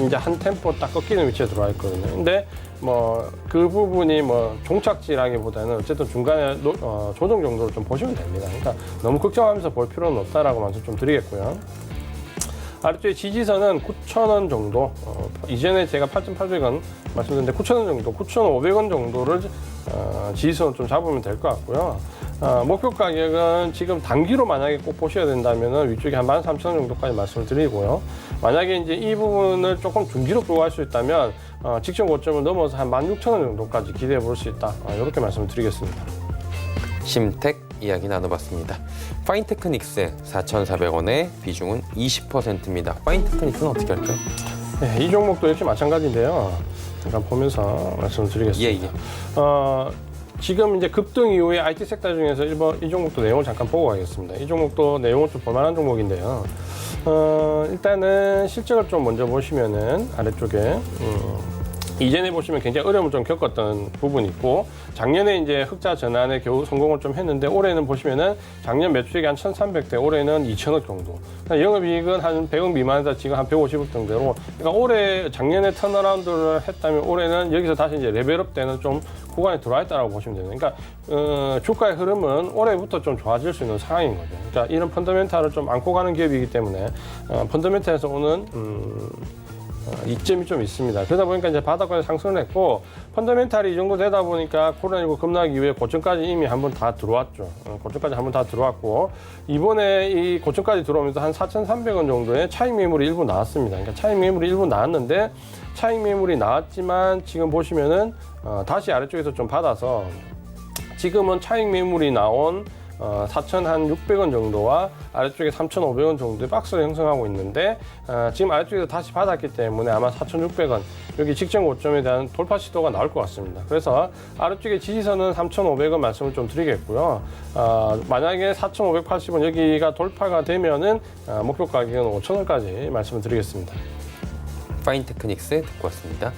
이제 한 템포 딱 꺾이는 위치에 들어와 있거든요. 근데 뭐 그 부분이 뭐 종착지라기보다는 어쨌든 중간에 조정 정도로 좀 보시면 됩니다. 그러니까 너무 걱정하면서 볼 필요는 없다라고 말씀 좀 드리겠고요. 아래쪽에 지지선은 9,000원 정도, 이전에 제가 8,800원 말씀드렸는데 9,000원 정도, 9,500원 정도를 지지선 좀 잡으면 될 것 같고요. 목표 가격은 지금 단기로 만약에 꼭 보셔야 된다면 위쪽에 한 13,000원 정도까지 말씀을 드리고요. 만약에 이제 이 부분을 조금 중기로 보고 할 수 있다면 직전 고점을 넘어서 한 16,000원 정도까지 기대해 볼 수 있다. 이렇게 말씀을 드리겠습니다. 심택 이야기 나눠봤습니다. 파인테크닉스 4,400원에 비중은 20%입니다. 파인테크닉스는 어떻게 할까요? 네, 이 종목도 역시 마찬가지인데요. 잠깐 보면서 말씀을 드리겠습니다. 지금 이제 급등 이후에 IT 섹터 중에서 이 종목도 내용을 잠깐 보고 가겠습니다. 이 종목도 내용을 좀 볼만한 종목인데요. 일단은 실적을 좀 먼저 보시면은 아래쪽에 이전에 보시면 굉장히 어려움을 좀 겪었던 부분이 있고 작년에 이제 흑자 전환에 겨우 성공을 좀 했는데 올해는 보시면은 작년 매출액이 한 1,300대, 올해는 2,000억 정도. 그러니까 영업이익은 한 100억 미만에다 지금 한 150억 정도로. 그러니까 올해 작년에 턴어라운드를 했다면 올해는 여기서 다시 이제 레벨업 되는 좀 구간에 들어와 있다라고 보시면 돼요. 그러니까 주가의 흐름은 올해부터 좀 좋아질 수 있는 상황인 거죠. 그러니까 이런 펀더멘탈을 좀 안고 가는 기업이기 때문에 펀더멘탈에서 오는 이점이 좀 있습니다. 그러다 보니까 이제 바닥권에 상승을 했고 펀더멘탈이 이 정도 되다 보니까 코로나19 급락이 이후에 고점까지 이미 한번 다 들어왔죠. 고점까지 한번 다 들어왔고 이번에 이 고점까지 들어오면서 한 4,300원 정도의 차익 매물이 일부 나왔습니다. 그러니까 차익 매물이 일부 나왔는데 차익 매물이 나왔지만 지금 보시면은 다시 아래쪽에서 좀 받아서 지금은 차익 매물이 나온 4,600원 정도와 아래쪽에 3,500원 정도의 박스를 형성하고 있는데 지금 아래쪽에서 다시 받았기 때문에 아마 4,600원 여기 직전 고점에 대한 돌파 시도가 나올 것 같습니다. 그래서 아래쪽에 지지선은 3,500원 말씀을 좀 드리겠고요. 만약에 4,580원 여기가 돌파가 되면은 목표 가격은 5,000원까지 말씀을 드리겠습니다. 파인테크닉스 듣고 왔습니다.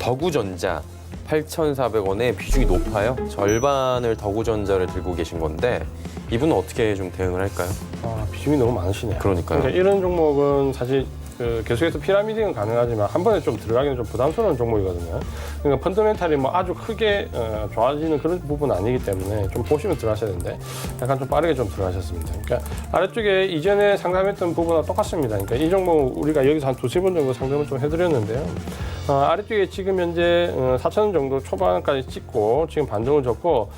더구전자 8,400원에 비중이 높아요. 절반을 더구전자를 들고 계신 건데 이분은 어떻게 좀 대응을 할까요? 비중이 너무 많으시네요. 그러니까요. 그러니까 이런 종목은 사실 계속해서 피라미딩은 가능하지만 한 번에 좀 들어가기는 좀 부담스러운 종목이거든요. 그러니까 펀더멘탈이 뭐 아주 크게 좋아지는 그런 부분은 아니기 때문에 좀 보시면 들어가셔야 되는데 약간 좀 빠르게 좀 들어가셨습니다. 그러니까 아래쪽에 이전에 상담했던 부분과 똑같습니다. 그러니까 이 종목 우리가 여기서 한 두세 번 정도 상담을 좀 해드렸는데요. 아래쪽에 지금 현재 4,000원 정도 초반까지 찍고 지금 반등을 줬고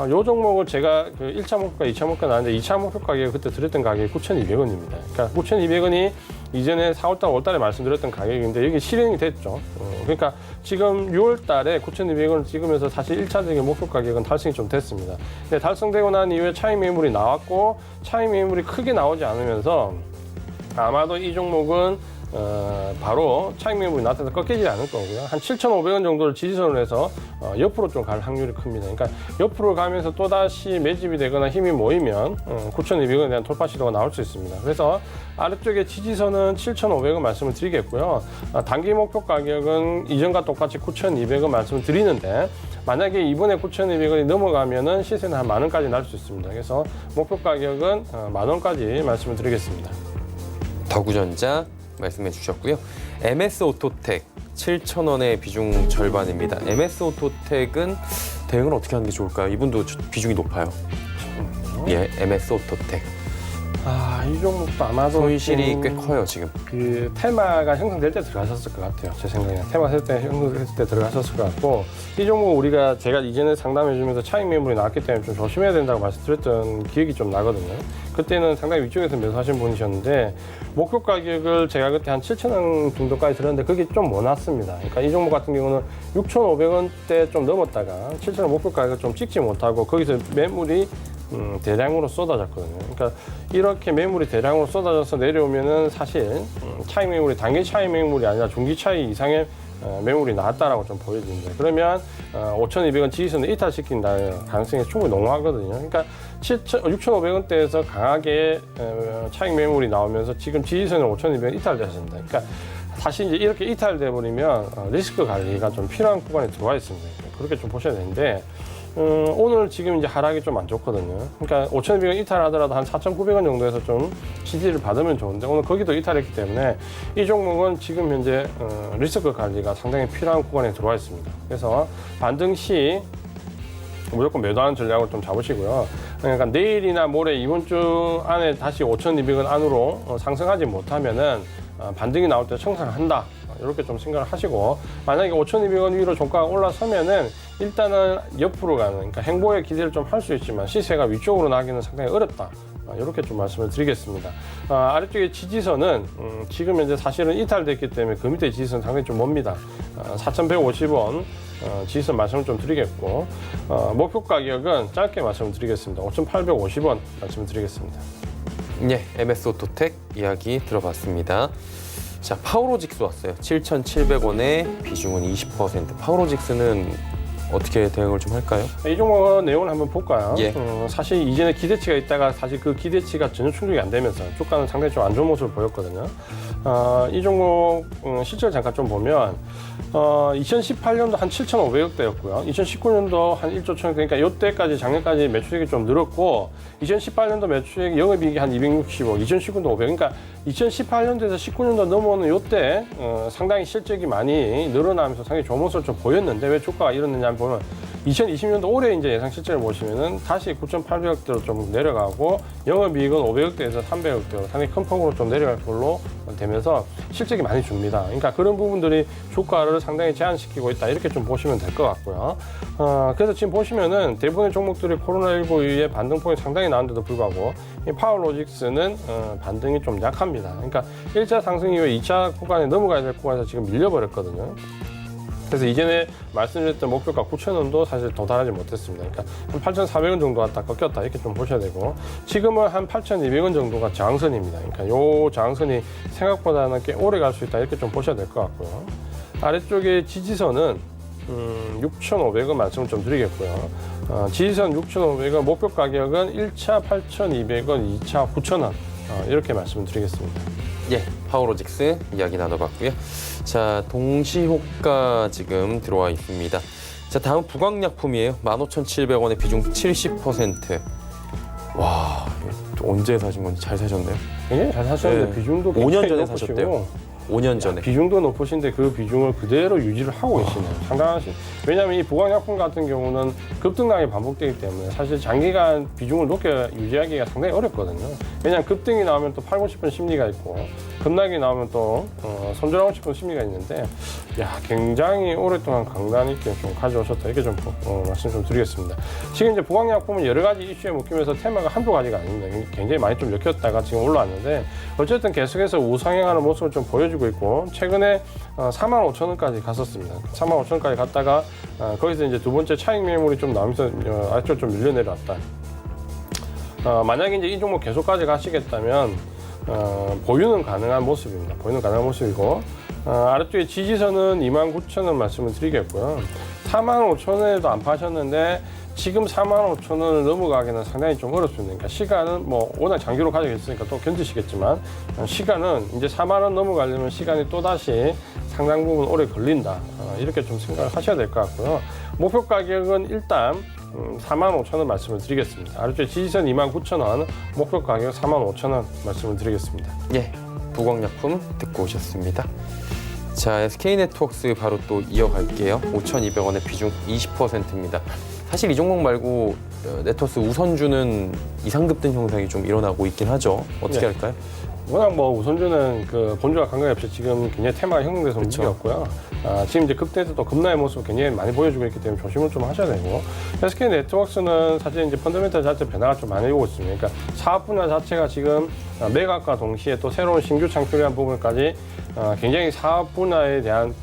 이 종목을 제가 그 1차 목표가 2차 목표가 나왔는데 2차 목표 가격이 그때 드렸던 가격이 9,200원입니다. 그러니까 9,200원이 이전에 4월달, 5월달에 말씀드렸던 가격인데 여기 실행이 됐죠. 그러니까 지금 6월달에 9,200원을 찍으면서 사실 1차적인 목표 가격은 달성이 좀 됐습니다. 근데 달성되고 난 이후에 차익 매물이 나왔고 차익 매물이 크게 나오지 않으면서 아마도 이 종목은 바로 차익 매물이 나타나서 꺾이지 않을 거고요. 한 7,500원 정도를 지지선으로 해서 옆으로 좀 갈 확률이 큽니다. 그러니까 옆으로 가면서 또다시 매집이 되거나 힘이 모이면 9,200원에 대한 돌파 시도가 나올 수 있습니다. 그래서 아래쪽에 지지선은 7,500원 말씀을 드리겠고요. 단기 목표 가격은 이전과 똑같이 9,200원 말씀을 드리는데 만약에 이번에 9,200원이 넘어가면은 시세는 한 10,000원까지 날 수 있습니다. 그래서 목표 가격은 10,000원까지 말씀을 드리겠습니다. 더구전자 말씀해 주셨고요. MS 오토텍 7,000원의 비중 절반입니다. MS 오토텍은 대응을 어떻게 하는 게 좋을까요? 이분도 비중이 높아요. 예, MS 오토텍. 이 종목도 아마도 손실이 꽤 커요, 지금. 그 테마가 형성될 때 들어가셨을 것 같아요. 제 생각에 테마 형성됐을 때 들어가셨을 것 같고 이 종목 제가 이전에 상담해주면서 차익 매물이 나왔기 때문에 좀 조심해야 된다고 말씀드렸던 기억이 좀 나거든요. 그때는 상당히 위쪽에서 매수하신 분이셨는데 목표 가격을 제가 그때 한 7,000원 정도까지 들었는데 그게 좀 못 났습니다. 그러니까 이 종목 같은 경우는 6,500원대 좀 넘었다가 7,000원 목표 가격을 좀 찍지 못하고 거기서 매물이 대량으로 쏟아졌거든요. 그러니까 이렇게 매물이 대량으로 쏟아져서 내려오면은 사실 차익 매물이 단기 차익 매물이 아니라 중기 차익 이상의 매물이 나왔다라고 좀 보여집니다. 그러면 5,200원 지지선을 이탈시킨다는 가능성이 충분히 농후하거든요. 그러니까 6,500원대에서 강하게 차익 매물이 나오면서 지금 지지선을 5,200원 이탈되었습니다. 그러니까 사실 이제 이렇게 이탈돼 버리면 리스크 관리가 좀 필요한 구간에 들어와 있습니다. 그렇게 좀 보셔야 되는데 오늘 지금 이제 하락이 좀 안 좋거든요. 그러니까 5,200원 이탈하더라도 한 4,900원 정도에서 좀 지지를 받으면 좋은데 오늘 거기도 이탈했기 때문에 이 종목은 지금 현재 리스크 관리가 상당히 필요한 구간에 들어와 있습니다. 그래서 반등 시 무조건 매도하는 전략을 좀 잡으시고요. 그러니까 내일이나 모레 이번 주 안에 다시 5,200원 안으로 상승하지 못하면은 반등이 나올 때 청산을 한다. 이렇게 좀 생각을 하시고, 만약에 5,200원 위로 종가가 올라서면은 일단은 옆으로 가는, 그러니까 행보에 기대를 좀 할 수 있지만 시세가 위쪽으로 나기는 상당히 어렵다. 이렇게 좀 말씀을 드리겠습니다. 아래쪽에 지지선은 지금 현재 사실은 이탈됐기 때문에 그 밑에 지지선 상당히 좀 멉니다. 4,150원 지지선 말씀을 좀 드리겠고, 목표 가격은 짧게 말씀을 드리겠습니다. 5,850원 말씀을 드리겠습니다. 예, MS 오토텍 이야기 들어봤습니다. 자, 파워로직스 왔어요. 7,700원에 비중은 20%. 파워로직스는 어떻게 대응을 좀 할까요? 이 종목 내용을 한번 볼까요? 예. 사실 이전에 기대치가 있다가 사실 그 기대치가 전혀 충족이 안 되면서 주가는 상당히 좀 안 좋은 모습을 보였거든요. 이 종목 실제로 잠깐 좀 보면 2018년도 한 7,500억대였고요. 2019년도 한 1조 천, 그러니까 이때까지 작년까지 매출액이 좀 늘었고 2018년도 매출액 영업이익이 한 260억, 2019년도 500억. 그러니까 2018년도에서 19년도 넘어오는 이때 상당히 실적이 많이 늘어나면서 상당히 좋은 모습을 좀 보였는데 왜 주가가 이렇느냐 보면 2020년도 올해 이제 예상 실적을 보시면은 다시 9,800억대로 좀 내려가고 영업이익은 500억대에서 300억대로 상당히 큰 폭으로 좀 내려갈 걸로 되면서 실적이 많이 줍니다. 그러니까 그런 부분들이 주가를 상당히 제한시키고 있다 이렇게 좀 보시면 될 것 같고요. 그래서 지금 보시면은 대부분의 종목들이 코로나19 이후에 반등폭이 상당히 나온데도 불구하고 이 파워로직스는 반등이 좀 약합니다. 그러니까 1차 상승 이후에 2차 구간에 넘어가야 될 구간에서 지금 밀려버렸거든요. 그래서 이전에 말씀드렸던 목표가 9,000원도 사실 도달하지 못했습니다. 그러니까 한 8,400원 정도 왔다 꺾였다 이렇게 좀 보셔야 되고 지금은 한 8,200원 정도가 저항선입니다. 그러니까 요 저항선이 생각보다는 꽤 오래 갈 수 있다 이렇게 좀 보셔야 될 것 같고요. 아래쪽에 지지선은 6,500원 말씀을 좀 드리겠고요. 지지선 6,500원 목표 가격은 1차 8,200원, 2차 9,000원 이렇게 말씀을 드리겠습니다. 예, 파워로직스 이야기 나눠봤고요. 자, 동시호가 지금 들어와 있습니다. 자, 다음 부광약품이에요. 15,700원에 비중 70%. 와, 언제 사신 건지 잘 사셨네요. 굉장히 잘 사셨는데 네. 비중도 5년 전에 높으시고 사셨대요. 5년 전에. 비중도 높으신데 그 비중을 그대로 유지를 하고 계시네요. 상당하신. 왜냐하면 이 보강약품 같은 경우는 급등락이 반복되기 때문에 사실 장기간 비중을 높게 유지하기가 상당히 어렵거든요. 왜냐하면 급등이 나오면 또 팔고 싶은 심리가 있고 급락이 나오면 또 손절하고 싶은 심리가 있는데 굉장히 오랫동안 강단 있게 좀 가져오셨다 이렇게 좀 말씀 좀 드리겠습니다. 지금 이제 보강약품은 여러 가지 이슈에 묶이면서 테마가 한두 가지가 아닙니다. 굉장히 많이 좀 엮였다가 지금 올라왔는데 어쨌든 계속해서 우상향하는 모습을 좀 보여주고 있고 최근에 45,000원까지 갔었습니다. 45,000원까지 갔다가 거기서 이제 두 번째 차익 매물이 좀 나오면서 아래쪽 좀 밀려내려왔다. 만약에 이제 이 종목 계속 가져가시겠다면 보유는 가능한 모습입니다. 보유는 가능한 모습이고 아래쪽에 지지선은 29,000원 말씀을 드리겠고요. 45,000원에도 안 파셨는데 지금 45,000원을 넘어가기는 상당히 좀 어렵습니다. 그러니까 시간은 뭐 워낙 장기로 가지고 있으니까 또 견디시겠지만 시간은 이제 4만 원 넘어가려면 시간이 또다시 상당 부분 오래 걸린다. 이렇게 좀 생각을 하셔야 될 것 같고요. 목표 가격은 일단 45,000원 말씀을 드리겠습니다. 아래쪽에 지지선 29,000원, 목표 가격 45,000원 말씀을 드리겠습니다. 예, 부광약품 듣고 오셨습니다. 자, SK네트워크스 바로 또 이어갈게요. 5,200원의 비중 20%입니다. 사실 이 종목 말고 네트워크스 우선주는 이상급등 형상이 좀 일어나고 있긴 하죠. 어떻게 할까요? 워낙 뭐 우선주는 그 본주가 관계 없이 지금 굉장히 테마가 형성돼서 움직였고요. 지금 이제 급대에서 또 급락의 모습을 굉장히 많이 보여주고 있기 때문에 조심을 좀 하셔야 되고 SK네트워크스는 사실 이제 펀더멘털 자체 변화가 좀 많이 오고 있습니다. 그러니까 사업 분야 자체가 지금 매각과 동시에 또 새로운 신규 창출이라는 부분까지 굉장히 사업 분야에 대한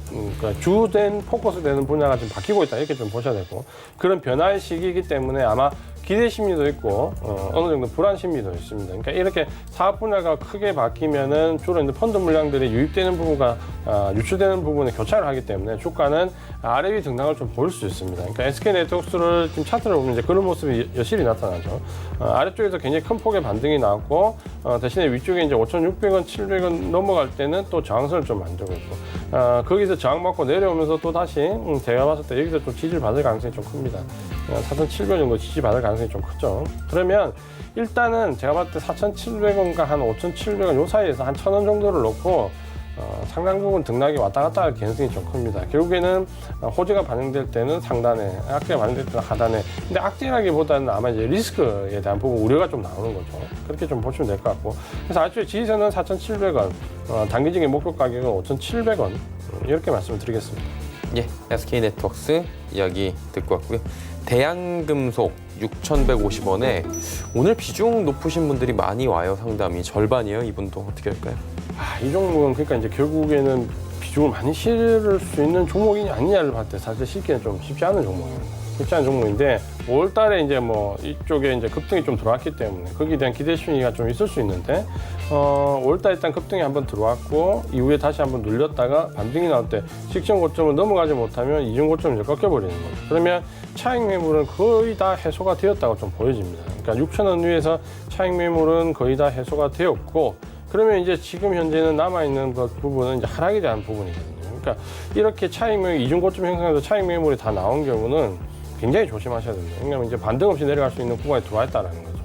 주된 포커스 되는 분야가 좀 바뀌고 있다 이렇게 좀 보셔야 되고 그런 변화의 시기이기 때문에 아마 기대 심리도 있고 어느 정도 불안 심리도 있습니다. 그러니까 이렇게 사업 분야가 크게 바뀌면은 주로 이제 펀드 물량들이 유입되는 부분과 유출되는 부분에 교차를 하기 때문에 주가는 아래 위 등락을 좀 보일 수 있습니다. 그러니까 SK네트워크스를 지금 차트를 보면 이제 그런 모습이 여실히 나타나죠. 아래쪽에서 굉장히 큰 폭의 반등이 나왔고 대신에 위쪽에 이제 5,600원, 700원 넘어갈 때는 또 저항선을 좀 만들고 있고 거기서 저항받고 내려오면서 또 다시 제가 봤을 때 여기서 좀 지지를 받을 가능성이 좀 큽니다. 4,700원 정도 지지받을 가능성이 좀 크죠. 그러면 일단은 제가 봤을 때 4,700원과 한 5,700원 요 사이에서 한 1,000원 정도를 놓고 상당 부분 등락이 왔다 갔다 할 가능성이 좀 큽니다. 결국에는 호재가 반영될 때는 상단에, 악재가 반영될 때는 하단에. 근데 악재라기보다는 아마 이제 리스크에 대한 부분 우려가 좀 나오는 거죠. 그렇게 좀 보시면 될 것 같고. 그래서 아주 지지선은 4,700원, 단기적인 목표 가격은 5,700원 이렇게 말씀을 드리겠습니다. 예, SK네트워크스 이야기 듣고 왔고요. 대양금속 6,150원에 오늘 비중 높으신 분들이 많이 와요. 상담이 절반이에요. 이분도 어떻게 할까요? 이 종목은 그러니까 이제 결국에는 비중을 많이 실을 수 있는 종목이냐 아니냐를 봤을 때 사실 실기는 좀 쉽지 않은 종목입니다. 쉽지 않은 종목인데 5월 달에 이제 뭐 이쪽에 이제 급등이 좀 들어왔기 때문에 거기에 대한 기대 심리가 좀 있을 수 있는데 5월 달에 일단 급등이 한번 들어왔고 이후에 다시 한번 눌렸다가 반등이 나올 때 직전 고점을 넘어가지 못하면 이중 고점을 이제 꺾여버리는 거죠. 그러면 차익 매물은 거의 다 해소가 되었다고 좀 보여집니다. 그러니까 6,000원 위에서 차익 매물은 거의 다 해소가 되었고 그러면 이제 지금 현재는 남아있는 그 부분은 이제 하락에 대한 부분이거든요. 그러니까 이렇게 차익 매물, 이중 고점 형성해서 차익 매물이 다 나온 경우는 굉장히 조심하셔야 됩니다. 왜냐하면 이제 반등 없이 내려갈 수 있는 구간에 들어와 있다는 거죠.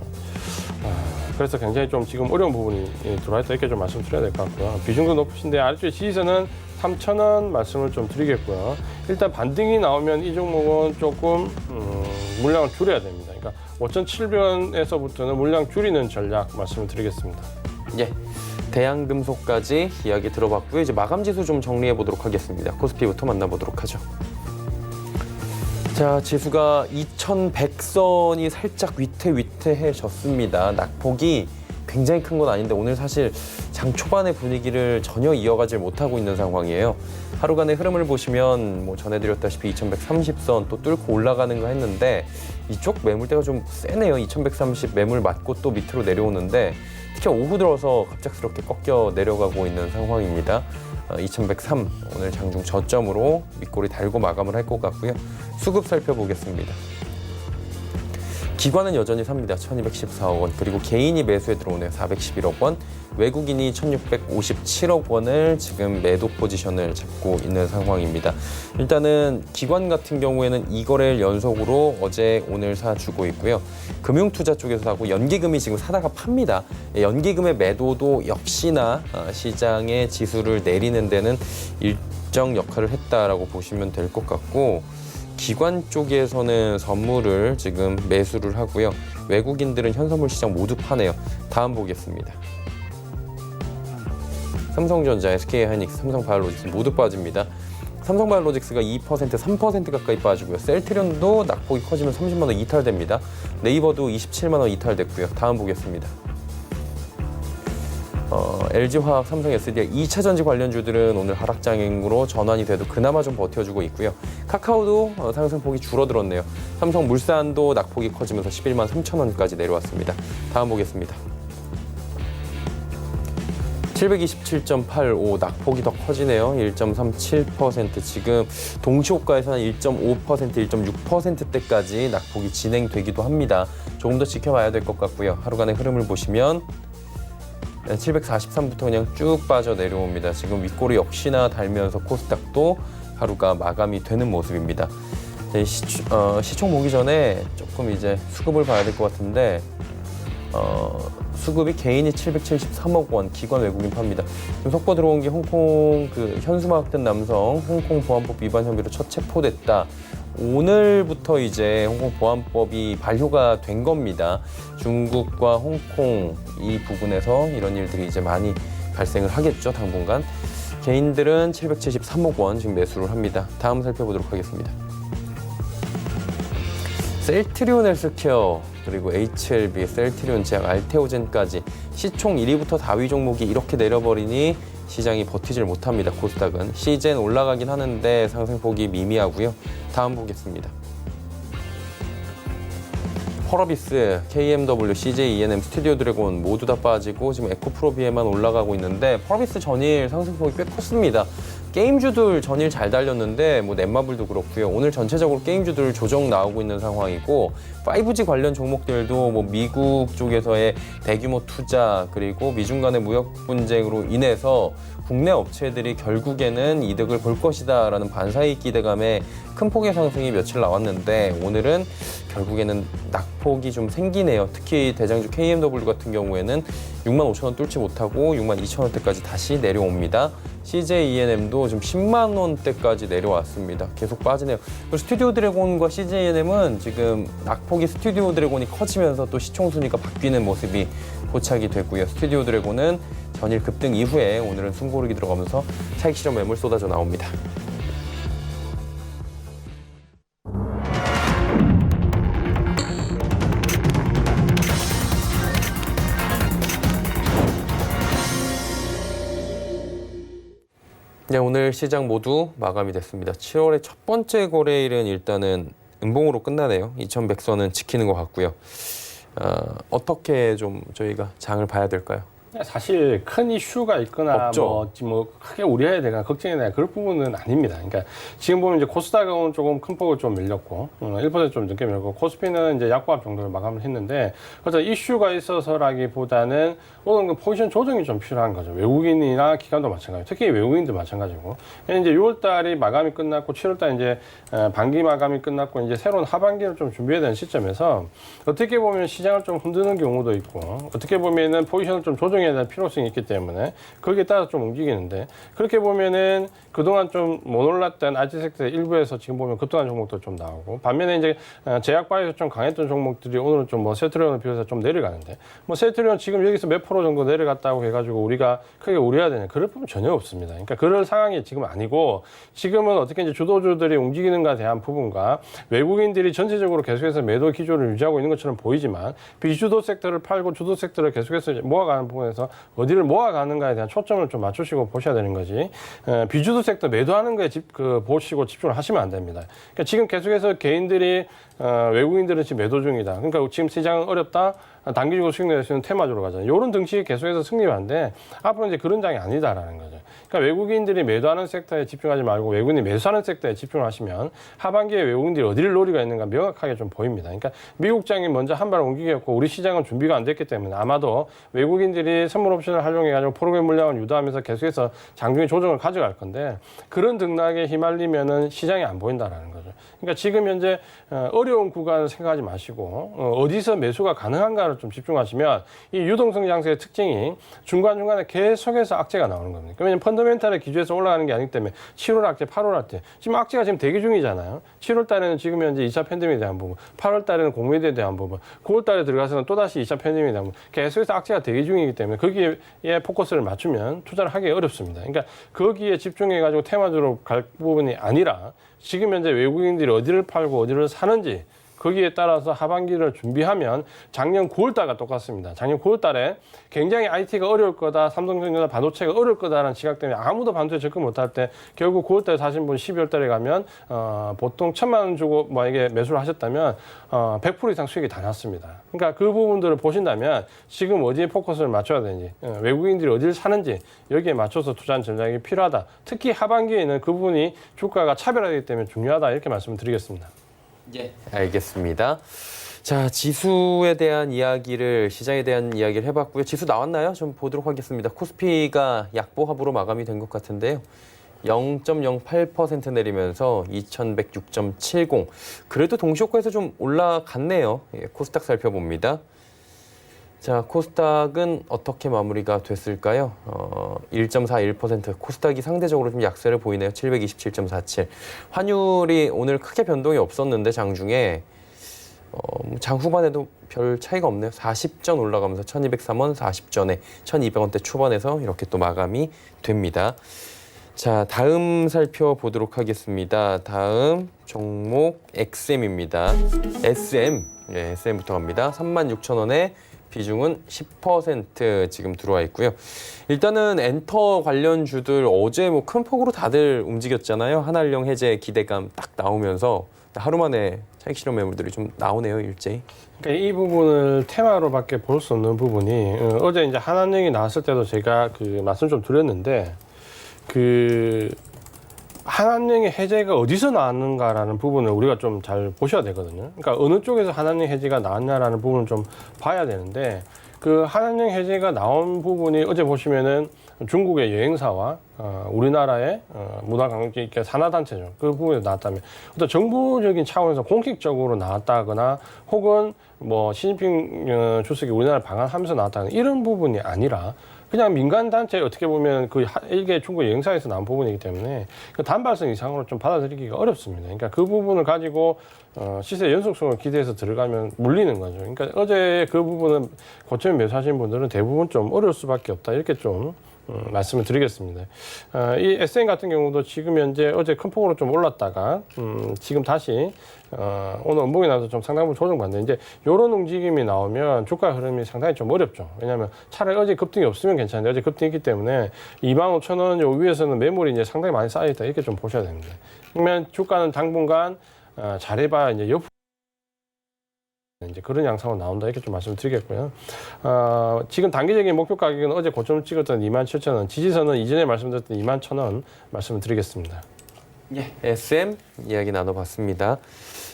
그래서 굉장히 좀 지금 어려운 부분이 들어와 있다 이렇게 좀 말씀드려야 될 것 같고요. 비중도 높으신데 아래쪽에 지지선은 3,000원 말씀을 좀 드리겠고요. 일단 반등이 나오면 이 종목은 조금 물량을 줄여야 됩니다. 그러니까 5,700원에서부터는 물량 줄이는 전략 말씀을 드리겠습니다. 예, 대양금속까지 이야기 들어봤고요. 이제 마감지수 좀 정리해 보도록 하겠습니다. 코스피부터 만나보도록 하죠. 자, 지수가 2,100선이 살짝 위태위태해졌습니다. 낙폭이 굉장히 큰 건 아닌데 오늘 사실 장 초반의 분위기를 전혀 이어가지 못하고 있는 상황이에요. 하루간의 흐름을 보시면 뭐 전해드렸다시피 2,130선 또 뚫고 올라가는 거 했는데 이쪽 매물대가 좀 세네요. 2,130 매물 맞고 또 밑으로 내려오는데 특히 오후 들어서 갑작스럽게 꺾여 내려가고 있는 상황입니다. 2,103 오늘 장중 저점으로 윗꼬리 달고 마감을 할 것 같고요. 수급 살펴보겠습니다. 기관은 여전히 삽니다. 1,214억 원. 그리고 개인이 매수에 들어오네요. 411억 원. 외국인이 1,657억 원을 지금 매도 포지션을 잡고 있는 상황입니다. 일단은 기관 같은 경우에는 이 거래일 연속으로 어제 오늘 사주고 있고요. 금융투자 쪽에서 사고 연기금이 지금 사다가 팝니다. 연기금의 매도도 역시나 시장의 지수를 내리는 데는 일정 역할을 했다라고 보시면 될 것 같고 기관 쪽에서는 선물을 지금 매수를 하고요. 외국인들은 현선물 시장 모두 파네요. 다음 보겠습니다. 삼성전자, SK하이닉스, 삼성바이오로직스 모두 빠집니다. 삼성바이오로직스가 2%, 3% 가까이 빠지고요. 셀트리온도 낙폭이 커지면 30만 원 이탈됩니다. 네이버도 27만 원 이탈됐고요. 다음 보겠습니다. LG화학, 삼성 SDI 2차 전지 관련주들은 오늘 하락장으로 전환이 돼도 그나마 좀 버텨주고 있고요. 카카오도 상승폭이 줄어들었네요. 삼성물산도 낙폭이 커지면서 11만 3천 원까지 내려왔습니다. 다음 보겠습니다. 727.85 낙폭이 더 커지네요. 1.37% 지금 동시호가에서는 1.5%, 1.6%대까지 낙폭이 진행되기도 합니다. 조금 더 지켜봐야 될 것 같고요. 하루간의 흐름을 보시면 743부터 그냥 쭉 빠져 내려옵니다. 지금 윗꼬리 역시나 달면서 코스닥도 하루가 마감이 되는 모습입니다. 시총 보기 전에 조금 이제 수급을 봐야 될 것 같은데 수급이 개인이 773억 원, 기관 외국인 팝니다. 지금 속보 들어온 게 홍콩 현수막된 남성 홍콩 보안법 위반 혐의로 첫 체포됐다. 오늘부터 이제 홍콩 보안법이 발효가 된 겁니다. 중국과 홍콩 이 부분에서 이런 일들이 이제 많이 발생을 하겠죠, 당분간. 개인들은 773억 원 지금 매수를 합니다. 다음 살펴보도록 하겠습니다. 셀트리온 헬스케어 그리고 HLB, 셀트리온 제약, 알테오젠까지 시총 1위부터 4위 종목이 이렇게 내려버리니 시장이 버티질 못합니다. 코스닥은 시젠 올라가긴 하는데 상승폭이 미미하고요. 다음 보겠습니다. 펄어비스, KMW, CJ, ENM, 스튜디오 드래곤 모두 다 빠지고 지금 에코프로비에만 올라가고 있는데 펄어비스 전일 상승폭이 꽤 컸습니다. 게임주들 전일 잘 달렸는데 뭐 넷마블도 그렇고요. 오늘 전체적으로 게임주들 조정 나오고 있는 상황이고 5G 관련 종목들도 뭐 미국 쪽에서의 대규모 투자 그리고 미중 간의 무역 분쟁으로 인해서 국내 업체들이 결국에는 이득을 볼 것이다라는 반사이익 기대감에 큰 폭의 상승이 며칠 나왔는데 오늘은 결국에는 낙폭이 좀 생기네요. 특히 대장주 KMW 같은 경우에는 65,000원 뚫지 못하고 62,000원대까지 다시 내려옵니다. CJ ENM도 지금 10만 원대까지 내려왔습니다. 계속 빠지네요. 또 스튜디오 드래곤과 CJ ENM은 지금 낙폭이 스튜디오 드래곤이 커지면서 또 시총 순위가 바뀌는 모습이 포착이 됐고요. 스튜디오 드래곤은 전일 급등 이후에 오늘은 숨고르기 들어가면서 차익 실현 매물 쏟아져 나옵니다. 네, 오늘 시장 모두 마감이 됐습니다. 7월의 첫 번째 거래일은 일단은 음봉으로 끝나네요. 2100선은 지키는 것 같고요. 어떻게 좀 저희가 장을 봐야 될까요? 사실 큰 이슈가 있거나 없죠. 뭐 크게 우려해야 되거나 걱정해야 되거나 그럴 부분은 아닙니다. 그러니까 지금 보면 이제 코스닥은 조금 큰 폭을 좀 밀렸고 1% 좀 늦게 밀고 코스피는 이제 약보합 정도를 마감을 했는데 그래서 이슈가 있어서라기보다는 오늘 포지션 조정이 좀 필요한 거죠. 외국인이나 기관도 마찬가지. 특히 외국인도 마찬가지고 이제 6월달이 마감이 끝났고 7월달 이제 반기 마감이 끝났고 이제 새로운 하반기를 좀 준비해야 되는 시점에서 어떻게 보면 시장을 좀 흔드는 경우도 있고 어떻게 보면은 포지션을 좀 조정해야 될 필요성이 있기 때문에 거기에 따라서 좀 움직이는데 그렇게 보면은 그동안 좀 못 올랐던 IT 섹터 일부에서 지금 보면 급등한 종목도 좀 나오고 반면에 이제 제약바에서 좀 강했던 종목들이 오늘은 좀 뭐 세트리온을 비롯해서 좀 내려가는데 뭐 세트리온 지금 여기서 몇 프로 정도 내려갔다고 해가지고 우리가 크게 우려해야 되냐 그럴 부분 전혀 없습니다. 그러니까 그럴 상황이 지금 아니고 지금은 어떻게 이제 주도주들이 움직이는가에 대한 부분과 외국인들이 전체적으로 계속해서 매도 기조를 유지하고 있는 것처럼 보이지만 비주도 섹터를 팔고 주도 섹터를 계속해서 모아가는 부분에서 어디를 모아가는가에 대한 초점을 좀 맞추시고 보셔야 되는 거지. 비주도 섹터 매도하는 거에 보시고 집중을 하시면 안 됩니다. 그러니까 지금 계속해서 개인들이 외국인들은 지금 매도 중이다. 그러니까 지금 시장은 어렵다. 단기적으로 수익 낼 수 있는 테마주로 가잖아요. 이런 등식이 계속해서 승리하는데 앞으로 이제 그런 장이 아니다라는 거죠. 그러니까 외국인들이 매도하는 섹터에 집중하지 말고 외국인이 매수하는 섹터에 집중을 하시면 하반기에 외국인들이 어디를 노리고 있는가 명확하게 좀 보입니다. 그러니까 미국 장이 먼저 한 발 옮기겠고 우리 시장은 준비가 안 됐기 때문에 아마도 외국인들이 선물 옵션을 활용해가지고 프로그램 물량을 유도하면서 계속해서 장중에 조정을 가져갈 건데 그런 등락에 휘말리면은 시장이 안 보인다라는 거죠. 그러니까 지금 현재 어려운 구간을 생각하지 마시고 어디서 매수가 가능한가를 좀 집중하시면 이 유동성 장세의 특징이 중간중간에 계속해서 악재가 나오는 겁니다. 왜냐하면 펀더멘탈의 기조에서 올라가는 게 아니기 때문에 7월 악재, 8월 악재. 지금 악재가 지금 대기 중이잖아요. 7월 달에는 지금 현재 2차 팬데믹에 대한 부분, 8월 달에는 공매도에 대한 부분, 9월 달에 들어가서는 또다시 2차 팬데믹에 대한 부분. 계속해서 악재가 대기 중이기 때문에 거기에 포커스를 맞추면 투자를 하기 어렵습니다. 그러니까 거기에 집중해가지고 테마주로 갈 부분이 아니라 지금 현재 외국인들이 어디를 팔고 어디를 사는지 거기에 따라서 하반기를 준비하면 작년 9월달과 똑같습니다. 작년 9월달에 굉장히 IT가 어려울 거다, 삼성전자 반도체가 어려울 거다라는 시각 때문에 아무도 반도체 접근 못할 때 결국 9월달에 사신 분 12월달에 가면 보통 1,000만 원 주고 만약에 매수를 하셨다면 100% 이상 수익이 다 났습니다. 그러니까 그 부분들을 보신다면 지금 어디에 포커스를 맞춰야 되는지 외국인들이 어디를 사는지 여기에 맞춰서 투자하는 전략이 필요하다. 특히 하반기에는 그 부분이 주가가 차별화되기 때문에 중요하다 이렇게 말씀을 드리겠습니다. 예, 알겠습니다. 자, 지수에 대한 이야기를, 시장에 대한 이야기를 해봤고요. 지수 나왔나요? 좀 보도록 하겠습니다. 코스피가 약보합으로 마감이 된 것 같은데요. 0.08% 내리면서 2106.70. 그래도 동시효과에서 좀 올라갔네요. 예, 코스닥 살펴봅니다. 자, 코스닥은 어떻게 마무리가 됐을까요? 1.41%. 코스닥이 상대적으로 좀 약세를 보이네요. 727.47. 환율이 오늘 크게 변동이 없었는데 장중에 장 후반에도 별 차이가 없네요. 40전 올라가면서 1203원 40전에 1200원대 초반에서 이렇게 또 마감이 됩니다. 자, 다음 살펴보도록 하겠습니다. 다음 종목 XM입니다. SM. 예, SM부터 갑니다. 36,000원에 비중은 10% 지금 들어와 있고요. 일단은 엔터 관련주들 어제 뭐 큰 폭으로 다들 움직였잖아요. 한한령 해제 기대감 딱 나오면서 하루 만에 차익 실현 매물들이 좀 나오네요, 일제히. 그러니까 이 부분을 테마로밖에 볼 수 없는 부분이 어제 이제 한한령이 나왔을 때도 제가 그 말씀 좀 드렸는데 한한령의 해제가 어디서 나왔는가라는 부분을 우리가 좀 잘 보셔야 되거든요. 그러니까 어느 쪽에서 한한령 해제가 나왔냐라는 부분을 좀 봐야 되는데 그 한한령 해제가 나온 부분이 어제 보시면은 중국의 여행사와 우리나라의 문화관광 산하단체죠. 그 부분에 나왔다면 어떤 정부적인 차원에서 공식적으로 나왔다거나 혹은 뭐 시진핑 주석이 우리나라를 방한하면서 나왔다는 이런 부분이 아니라 그냥 민간단체 어떻게 보면 그 일개 중국 영사에서 나온 부분이기 때문에 그 단발성 이상으로 좀 받아들이기가 어렵습니다. 그러니까 그 부분을 가지고 시세 연속성을 기대해서 들어가면 물리는 거죠. 그러니까 어제 그 부분은 고점에 매수하신 분들은 대부분 좀 어려울 수밖에 없다. 이렇게 좀 말씀을 드리겠습니다. 이 SN 같은 경우도 지금 현재 어제 큰 폭으로 좀 올랐다가 지금 다시 오늘 원봉이 나와서 좀 상당 부분 조정받는데 이제 이런 움직임이 나오면 주가 흐름이 상당히 좀 어렵죠. 왜냐하면 차라리 어제 급등이 없으면 괜찮은데 어제 급등이 있기 때문에 25,000원 요 위에서는 매물이 이제 상당히 많이 쌓여있다 이렇게 좀 보셔야 됩니다. 그러면 주가는 당분간 잘해봐야 이제 옆 이제 그런 양상으로 나온다 이렇게 좀 말씀드리겠고요. 지금 단기적인 목표 가격은 어제 고점을 찍었던 27,000원, 지지선은 이전에 말씀드렸던 21,000원 말씀을 드리겠습니다. 예, SM 이야기 나눠봤습니다.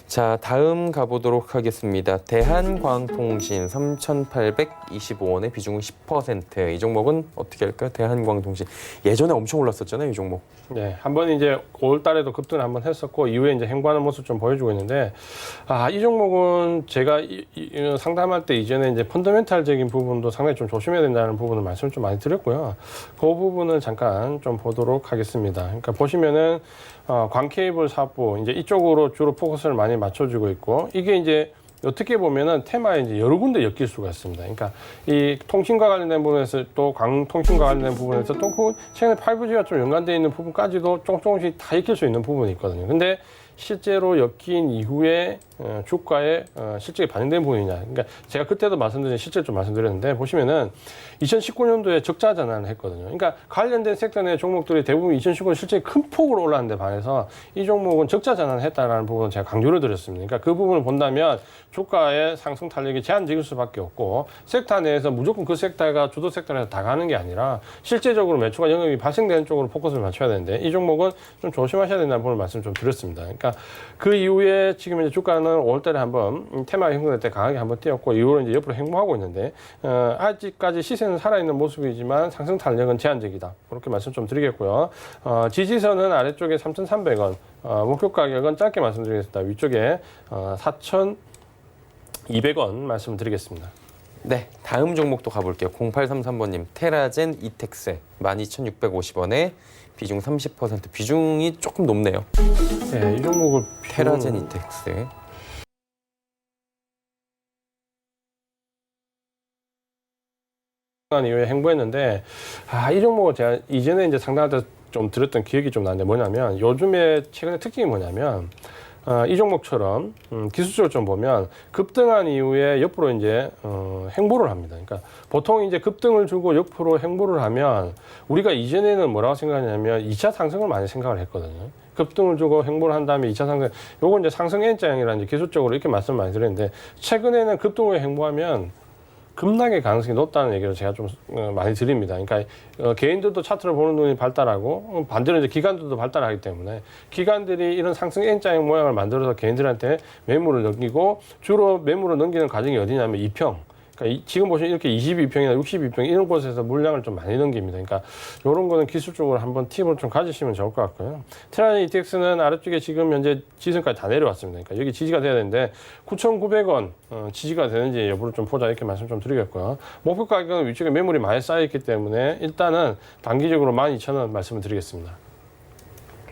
자, 다음 가보도록 하겠습니다. 대한광통신 3,825원의 비중은 10%. 이 종목은 어떻게 할까요? 대한광통신. 예전에 엄청 올랐었잖아요, 이 종목. 네, 한번 이제 5월 달에도 급등을 한번 했었고 이후에 이제 횡보하는 모습 좀 보여주고 있는데 이 종목은 제가 상담할 때 이전에 이제 펀더멘탈적인 부분도 상당히 좀 조심해야 된다는 부분을 말씀을 좀 많이 드렸고요. 그 부분을 잠깐 좀 보도록 하겠습니다. 그러니까 보시면은 광케이블 사업부 이제 이쪽으로 주로 포커스를 많이 맞춰주고 있고 이게 이제 어떻게 보면은 테마에 이제 여러 군데 엮일 수가 있습니다. 그러니까 이 통신과 관련된 부분에서 또 광통신과 관련된 부분에서 또 최근에 5G가 좀 연관되어 있는 부분까지도 조금씩 다 엮일 수 있는 부분이 있거든요. 근데 실제로 엮인 이후에 주가에 실적이 반영된 부분이냐. 그러니까 제가 그때도 말씀드린 실제로 좀 말씀드렸는데 보시면은 2019년도에 적자 전환을 했거든요. 그러니까 관련된 섹터 내 종목들이 대부분 2019년 실적이 큰 폭으로 올랐는데 반해서 이 종목은 적자 전환을 했다라는 부분을 제가 강조를 드렸습니다. 그러니까 그 부분을 본다면 주가의 상승 탄력이 제한적일 수밖에 없고 섹터 내에서 무조건 그 섹터가 주도 섹터에서 다 가는 게 아니라 실제적으로 매출과 영업이 발생되는 쪽으로 포커스를 맞춰야 되는데 이 종목은 좀 조심하셔야 된다는 부분을 말씀 좀 드렸습니다. 그러니까 그 이후에 지금 이제 주가는 5월달에 한번 테마 형성될 때 강하게 한번 뛰었고 이후로 이제 옆으로 횡보하고 있는데 아직까지 시세는 살아있는 모습이지만 상승 탄력은 제한적이다. 그렇게 말씀 좀 드리겠고요. 지지선은 아래쪽에 3,300원, 목표 가격은 짧게 말씀드리겠습니다. 위쪽에 4,200원 말씀드리겠습니다. 네, 다음 종목도 가볼게요. 0833번님, 테라젠 이텍스 12,650원에 비중 30%. 비중이 조금 높네요. 네, 이 종목을 테라젠 이텍스. 이후에 행보했는데 이 종목을 제가 이전에 이제 상담할 때 좀 들었던 기억이 좀 나는데 뭐냐면 요즘에 최근에 특징이 뭐냐면 이 종목처럼 기술적으로 좀 보면 급등한 이후에 옆으로 이제 행보를 합니다. 그러니까 보통 이제 급등을 주고 옆으로 행보를 하면 우리가 이전에는 뭐라고 생각하냐면 2차 상승을 많이 생각을 했거든요. 급등을 주고 행보를 한 다음에 2차 상승, 요건 이제 상승 N자형이라는 이제 기술적으로 이렇게 말씀 많이 드렸는데 최근에는 급등 후에 행보하면 급락의 가능성이 높다는 얘기를 제가 좀 많이 드립니다. 그러니까 개인들도 차트를 보는 눈이 발달하고 반대로 이제 기관들도 발달하기 때문에 기관들이 이런 상승 N자형 모양을 만들어서 개인들한테 매물을 넘기고 주로 매물을 넘기는 과정이 어디냐면 2평. 그러니까 지금 보시면 이렇게 22평이나 62평 이런 곳에서 물량을 좀 많이 넘깁니다. 그러니까 이런 거는 기술적으로 한번 팁을 좀 가지시면 좋을 것 같고요. 테라젠 ETX는 아래쪽에 지금 현재 지지선까지 다 내려왔습니다. 그러니까 여기 지지가 돼야 되는데 9,900원 지지가 되는지 여부를 좀 보자 이렇게 말씀 좀 드리겠고요. 목표 가격은 위쪽에 매물이 많이 쌓여있기 때문에 일단은 단기적으로 12,000원 말씀을 드리겠습니다.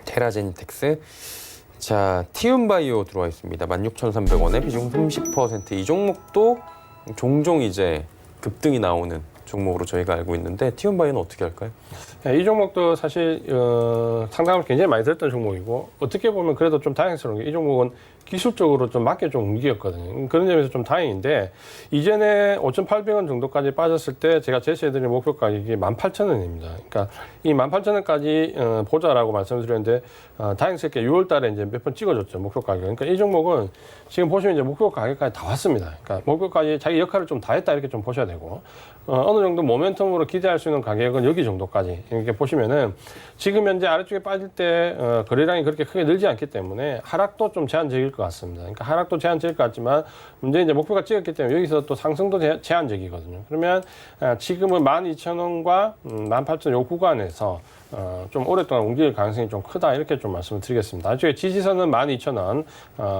테라젠 이텍스. 자, 티움바이오 들어와 있습니다. 16,300원에 비중 30%. 이 종목도 종종 이제 급등이 나오는 종목으로 저희가 알고 있는데 티움바이오는 어떻게 할까요? 네, 이 종목도 사실 상담을 굉장히 많이 들었던 종목이고 어떻게 보면 그래도 좀 다행스러운 게 이 종목은 기술적으로 좀 맞게 좀 움직였거든요. 그런 점에서 좀 다행인데 이전에 5,800원 정도까지 빠졌을 때 제가 제시해드린 목표 가격이 18,000원입니다. 그러니까 이 18,000원까지 보자라고 말씀드렸는데 다행스럽게 6월 달에 이제 몇 번 찍어줬죠. 목표 가격. 그러니까 이 종목은 지금 보시면 이제 목표 가격까지 다 왔습니다. 그러니까 목표까지 자기 역할을 좀 다 했다 이렇게 좀 보셔야 되고 어느 정도 모멘텀으로 기대할 수 있는 가격은 여기 정도까지 이렇게 보시면은 지금 현재 아래쪽에 빠질 때 거래량이 그렇게 크게 늘지 않기 때문에 하락도 좀 제한적일 것 같습니다. 그러니까 하락도 제한적일 것 같지만 문제는 이제 목표가 찍었기 때문에 여기서 또 상승도 제한적이거든요. 그러면 지금은 12,000원과 18,000원 요 구간에서 좀 오랫동안 움직일 가능성이 좀 크다 이렇게 좀 말씀을 드리겠습니다. 나중에 지지선은 12,000원,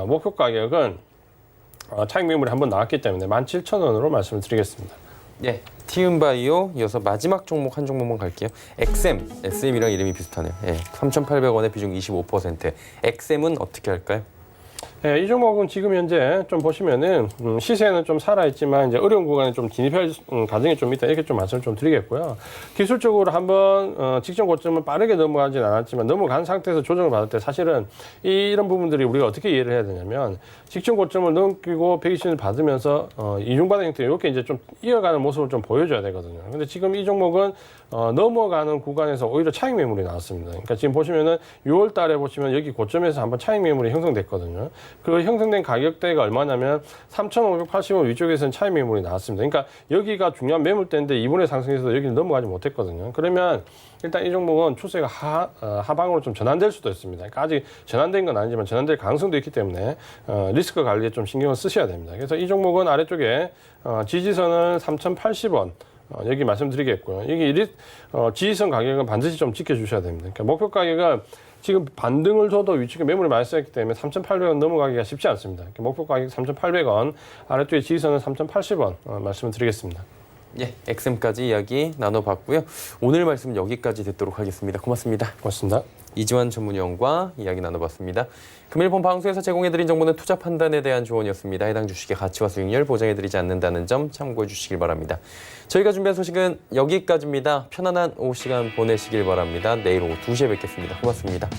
목표 가격은 차익 매물이 한번 나왔기 때문에 17,000원으로 말씀을 드리겠습니다. 예, 티움바이오 이어서 마지막 종목 한 종목만 갈게요. SM이랑 이름이 비슷하네요. 예, 3,800원의 비중 25%. XM은 어떻게 할까요? 네, 이 종목은 지금 현재 좀 보시면은 시세는 좀 살아있지만 이제 어려운 구간에 좀 진입할 과정이 좀 있다 이렇게 좀 말씀을 좀 드리겠고요. 기술적으로 한번 직전 고점을 빠르게 넘어가진 않았지만 넘어간 상태에서 조정을 받을 때 사실은 이런 부분들이 우리가 어떻게 이해를 해야 되냐면 직전 고점을 넘기고 120을 받으면서 이중바닥 형태 이렇게 이제 좀 이어가는 모습을 좀 보여줘야 되거든요. 근데 지금 이 종목은 넘어가는 구간에서 오히려 차익 매물이 나왔습니다. 그러니까 지금 보시면은 6월 달에 보시면 여기 고점에서 한번 차익 매물이 형성됐거든요. 그 형성된 가격대가 얼마냐면 3,580원 위쪽에서는 차익 매물이 나왔습니다. 그러니까 여기가 중요한 매물대인데 이번에 상승해서 여기는 넘어가지 못했거든요. 그러면 일단 이 종목은 추세가 하방으로 좀 전환될 수도 있습니다. 그러니까 아직 전환된 건 아니지만 전환될 가능성도 있기 때문에 리스크 관리에 좀 신경을 쓰셔야 됩니다. 그래서 이 종목은 아래쪽에 지지선은 3,080원 여기 말씀드리겠고요. 여기 지지선 가격은 반드시 좀 지켜주셔야 됩니다. 그러니까 목표 가격은 지금 반등을 줘도 위쪽에 매물이 많이 쌓였기 때문에 3,800원 넘어가기가 쉽지 않습니다. 그러니까 목표 가격 3,800원, 아래쪽에 지지선은 3,080원 말씀을 드리겠습니다. 예, XM까지 이야기 나눠봤고요. 오늘 말씀 여기까지 듣도록 하겠습니다. 고맙습니다. 고맙습니다. 이지환 전문위원과 이야기 나눠봤습니다. 금일 본 방송에서 제공해드린 정보는 투자 판단에 대한 조언이었습니다. 해당 주식의 가치와 수익률 보장해드리지 않는다는 점 참고해 주시길 바랍니다. 저희가 준비한 소식은 여기까지입니다. 편안한 오후 시간 보내시길 바랍니다. 내일 오후 2시에 뵙겠습니다. 고맙습니다.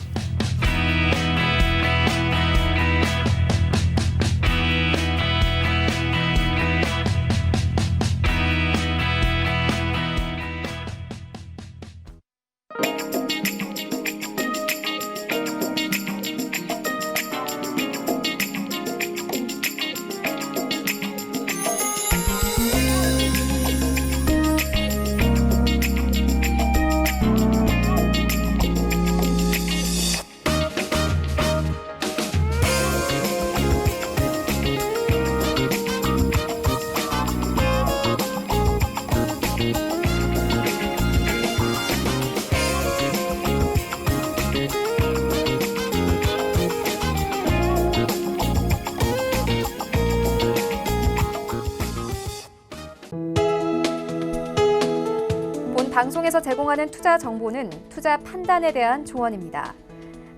방송에서 제공하는 투자 정보는 투자 판단에 대한 조언입니다.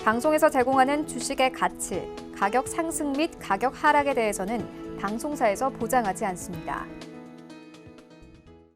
방송에서 제공하는 주식의 가치, 가격 상승 및 가격 하락에 대해서는 방송사에서 보장하지 않습니다.